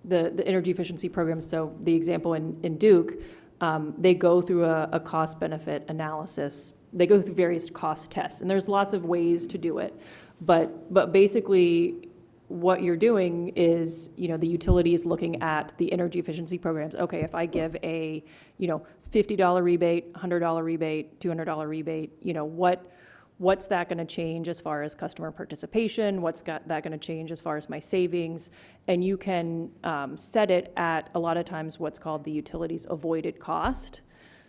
the energy efficiency programs. So the example in Duke, they go through a cost-benefit analysis. They go through various cost tests, and there's lots of ways to do it. But basically, what you're doing is, the utility is looking at the energy efficiency programs. Okay, if I give a, $50 rebate, $100 rebate, $200 rebate, what's that going to change as far as customer participation? What's that going to change as far as my savings? And you can set it at, a lot of times, what's called the utility's avoided cost.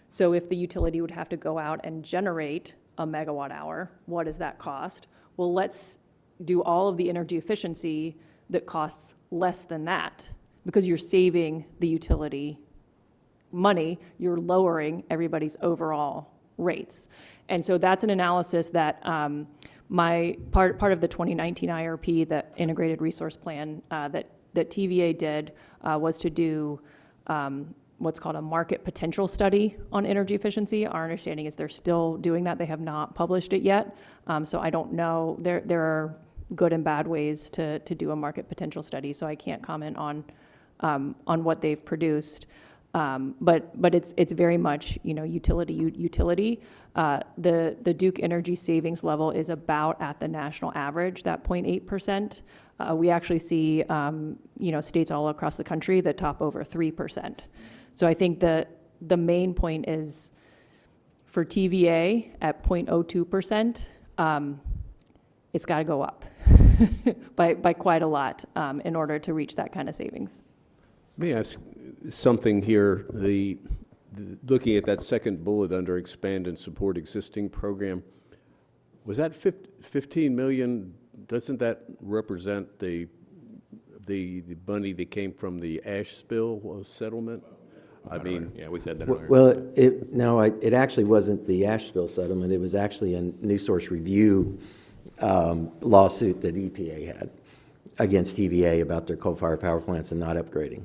So if the utility would have to go out and generate a megawatt hour, what does that cost? Well, let's do all of the energy efficiency that costs less than that, because you're saving the utility money, you're lowering everybody's overall rates. And so that's an analysis that my part of the 2019 IRP, that integrated resource plan that TVA did, was to do what's called a market potential study on energy efficiency. Our understanding is they're still doing that. They have not published it yet. So I don't know. There are good and bad ways to do a market potential study, so I can't comment on what they've produced. But it's very much, utility. The Duke energy savings level is about at the national average, that 0.8%. We actually see, states all across the country that top over 3%. So I think the main point is, for TVA at 0.02%, it's got to go up by quite a lot in order to reach that kind of savings. Let me ask something here. Looking at that second bullet under expand and support existing program, was that 15 million? Doesn't that represent the money that came from the ash spill settlement? Yeah, we said that earlier. Well, it actually wasn't the ash spill settlement. It was actually a new source review lawsuit that EPA had against TVA about their coal-fired power plants and not upgrading.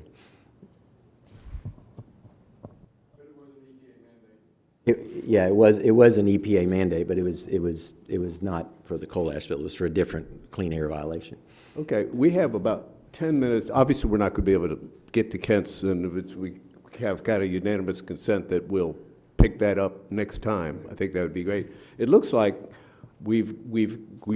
It was an EPA mandate, but it was not for the coal ash spill. It was for a different clean air violation. Okay, we have about 10 minutes. Obviously, we're not going to be able to get to Kent's, and if we have kind of unanimous consent that we'll pick that up next time. I think that would be great. It looks like we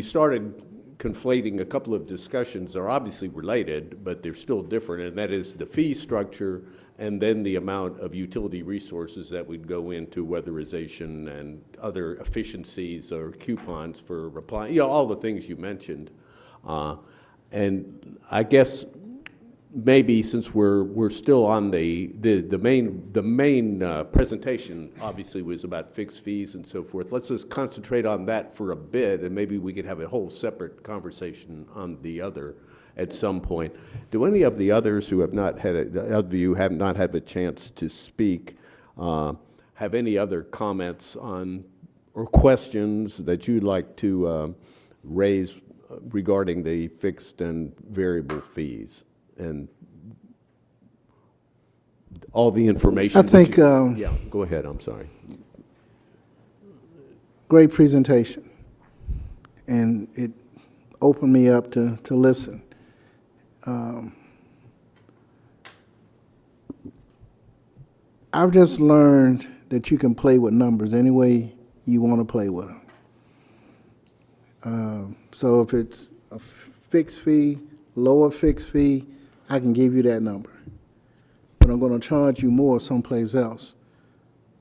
started conflating a couple of discussions. They're obviously related, but they're still different, and that is the fee structure and then the amount of utility resources that would go into weatherization and other efficiencies or coupons for replying, all the things you mentioned. And I guess maybe since we're still on the main presentation obviously was about fixed fees and so forth. Let's just concentrate on that for a bit, and maybe we could have a whole separate conversation on the other at some point. Do any of the others who have not had have not had a chance to speak have any other comments on or questions that you'd like to raise regarding the fixed and variable fees and all the information? I think, yeah, go ahead, I'm sorry. Great presentation, and it opened me up to listen. I've just learned that you can play with numbers any way you want to play with them. So if it's a fixed fee, lower fixed fee, I can give you that number. But I'm going to charge you more someplace else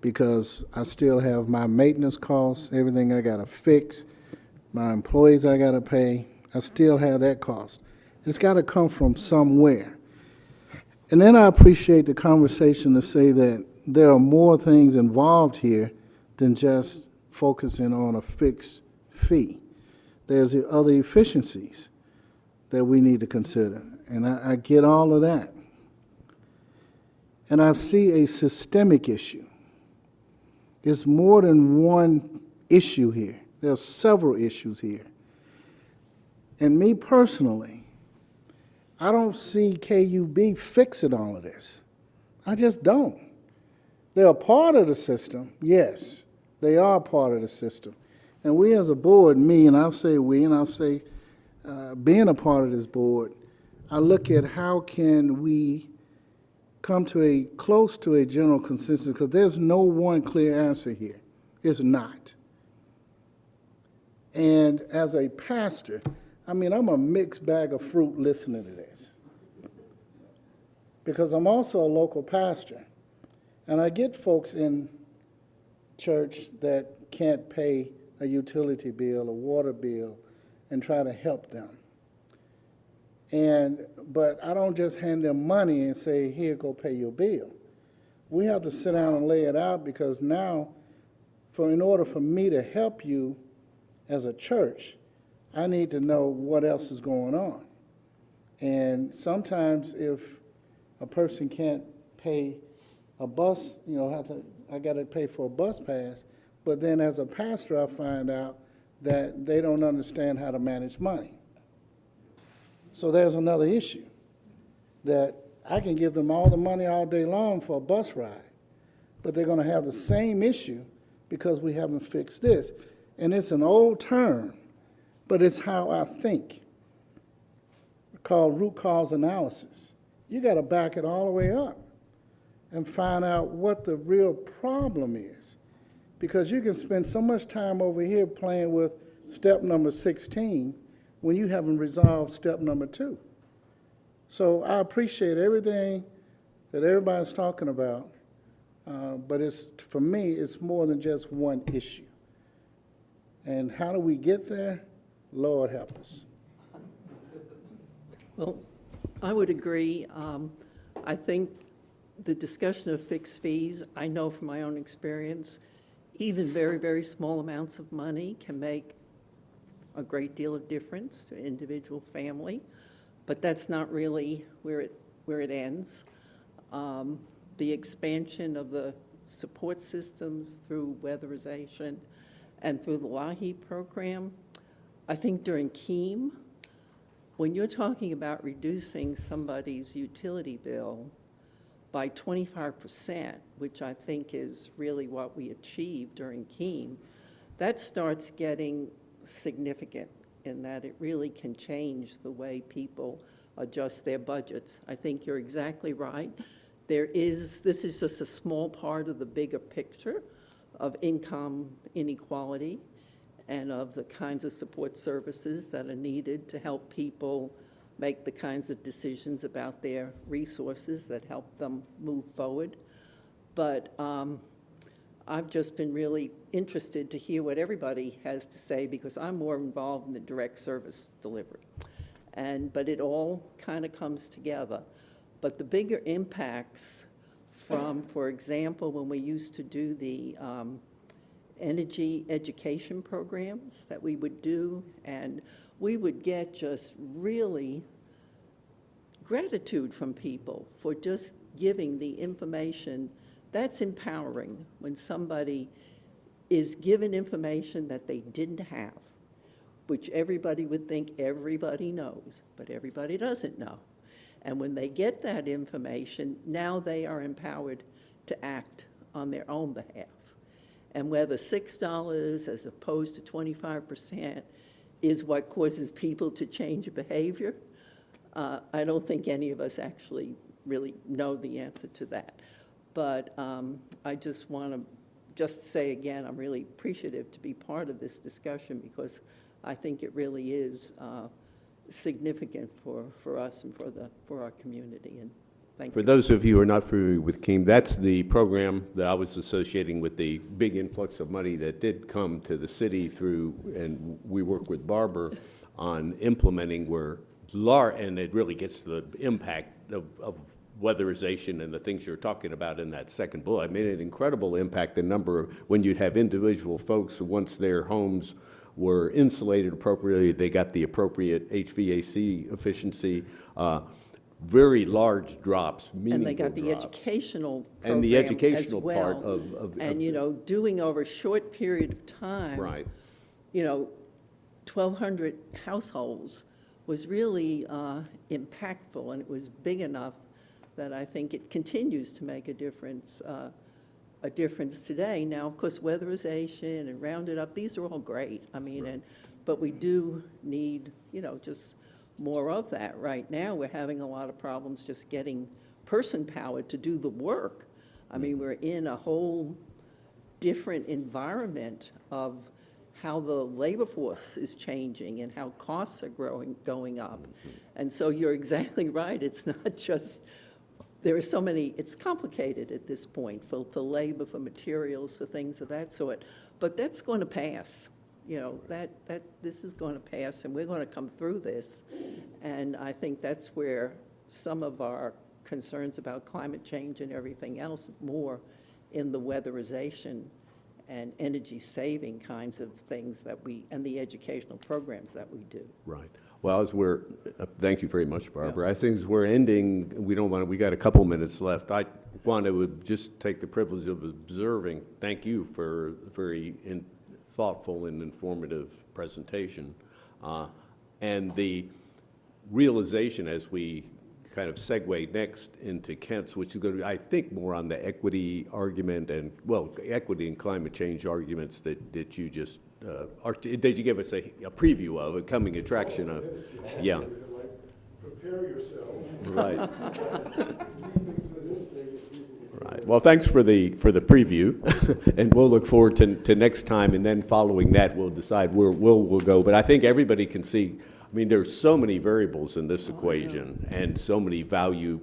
because I still have my maintenance costs, everything I got to fix, my employees I got to pay. I still have that cost. It's got to come from somewhere. And then I appreciate the conversation to say that there are more things involved here than just focusing on a fixed fee. There's the other efficiencies that we need to consider. And I get all of that. And I see a systemic issue. It's more than one issue here. There's several issues here. And me personally, I don't see KUB fixing all of this. I just don't. They're a part of the system, yes. They are a part of the system. And we as a board, me, and I'll say we, and I'll say being a part of this board, I look at how can we come to close to a general consensus, because there's no one clear answer here. It's not. And as a pastor, I mean, I'm a mixed bag of fruit listening to this, because I'm also a local pastor. And I get folks in church that can't pay a utility bill, a water bill, and try to help them. But I don't just hand them money and say, here, go pay your bill. We have to sit down and lay it out, because now, in order for me to help you as a church, I need to know what else is going on. And sometimes if a person can't pay a bus, I got to pay for a bus pass, but then as a pastor, I find out that they don't understand how to manage money. So there's another issue, that I can give them all the money all day long for a bus ride, but they're going to have the same issue because we haven't fixed this. And it's an old term, but it's how I think, called root cause analysis. You got to back it all the way up and find out what the real problem is, because you can spend so much time over here playing with step number 16 when you haven't resolved step number 2. So I appreciate everything that everybody's talking about, but for me, it's more than just one issue. And how do we get there? Lord help us. Well, I would agree. I think the discussion of fixed fees, I know from my own experience, even very, very small amounts of money can make a great deal of difference to an individual family, but that's not really where it ends. The expansion of the support systems through weatherization and through the LAHEAP program, I think during KEEM, when you're talking about reducing somebody's utility bill by 25%, which I think is really what we achieved during KEEM, that starts getting significant in that it really can change the way people adjust their budgets. I think you're exactly right. This is just a small part of the bigger picture of income inequality and of the kinds of support services that are needed to help people make the kinds of decisions about their resources that help them move forward. But I've just been really interested to hear what everybody has to say, because I'm more involved in the direct service delivery. But it all kind of comes together. But the bigger impacts from, for example, when we used to do the energy education programs that we would do, and we would get just really gratitude from people for just giving the information. That's empowering when somebody is given information that they didn't have, which everybody would think everybody knows, but everybody doesn't know. And when they get that information, now they are empowered to act on their own behalf. And whether $6 as opposed to 25% is what causes people to change a behavior, I don't think any of us actually really know the answer to that. But I just want to say again, I'm really appreciative to be part of this discussion, because I think it really is significant for us and for our community. And thank you. For those of you who are not familiar with KEEM, that's the program that I was associating with the big influx of money that did come to the city through, and we work with Barbara on implementing and it really gets to the impact of weatherization and the things you're talking about in that second bullet. I made an incredible impact, the number of, when you'd have individual folks who, once their homes were insulated appropriately, they got the appropriate HVAC efficiency, very large drops, meaningful And they got the drops. educational And the program as educational part well. of. And, you know, doing over a short period of time. Right. You know, 1,200 households was really impactful, and it was big enough that I think it continues to make a difference today. Now, of course, weatherization and round it up, these are all great. I mean, but we do need, you know, just more of that. Right now, we're having a lot of problems just getting person power to do the work. I mean, we're in a whole different environment of how the labor force is changing and how costs are going up. And so you're exactly right. It's not just, there are so many, it's complicated at this point for labor, for materials, for things of that sort. But that's going to pass. You know, this is going to pass, and we're going to come through this. And I think that's where some of our concerns about climate change and everything else more in the weatherization and energy-saving kinds of things that and the educational programs that we do. Right. Well, thank you very much, Barbara. I think as we're ending, we got a couple minutes left. I want to just take the privilege of observing, thank you for a very thoughtful and informative presentation. And the realization as we kind of segue next into Kent's, which is going to be, I think, more on the equity argument and, well, equity and climate change arguments that you just, that you give us a preview of, a coming attraction of. Yeah. Prepare yourself. Right. Right. Well, thanks for the preview, and we'll look forward to next time, and then following that, we'll decide where we'll go. But I think everybody can see, I mean, there's so many variables in this equation, and so many value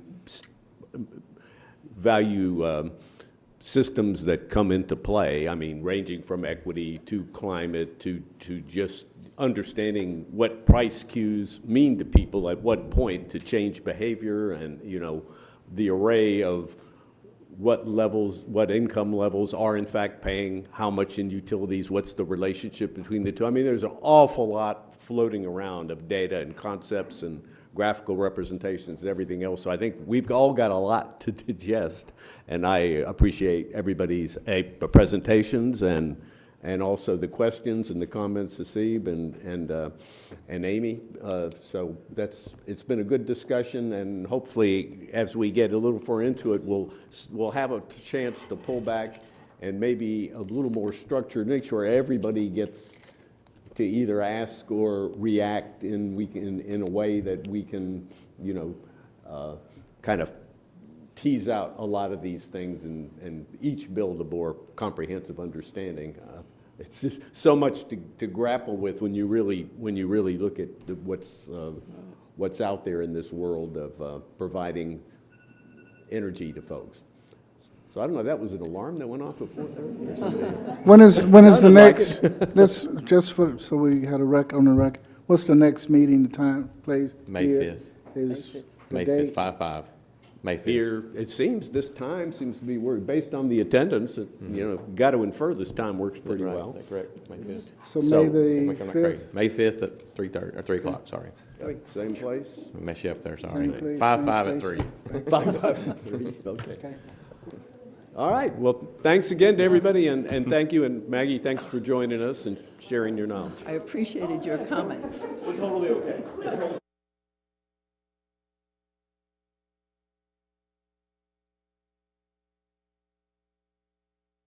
systems that come into play. I mean, ranging from equity to climate to just understanding what price cues mean to people at what point to change behavior, and, you know, the array of what income levels are in fact paying how much in utilities, what's the relationship between the two. I mean, there's an awful lot floating around of data and concepts and graphical representations and everything else. So I think we've all got a lot to digest, and I appreciate everybody's presentations and also the questions and the comments, Hasib and Amy. So it's been a good discussion, and hopefully as we get a little further into it, we'll have a chance to pull back and maybe a little more structured, make sure everybody gets to either ask or react in a way that we can, you know, kind of tease out a lot of these things and each build a more comprehensive understanding. It's just so much to grapple with when you really look at what's out there in this world of providing energy to folks. So I don't know, that was an alarm that went off at 4:30 or something. When is the next, so we had on the record, what's the next meeting, the time, place? May 5th. May 5th, 5/5. May 5th. Here, it seems, this time seems to be based on the attendance, you know, got to infer this time works pretty well. That's correct. May 5th. So May the 5th? May 5th at 3:30, or 3 o'clock, sorry. Same place? I messed you up there, sorry. Same place, 5/5 same at 3. 5 and 3, okay. All right, well, thanks again to everybody, and thank you, and Maggie, thanks for joining us and sharing your knowledge. I appreciated your comments. We're totally okay.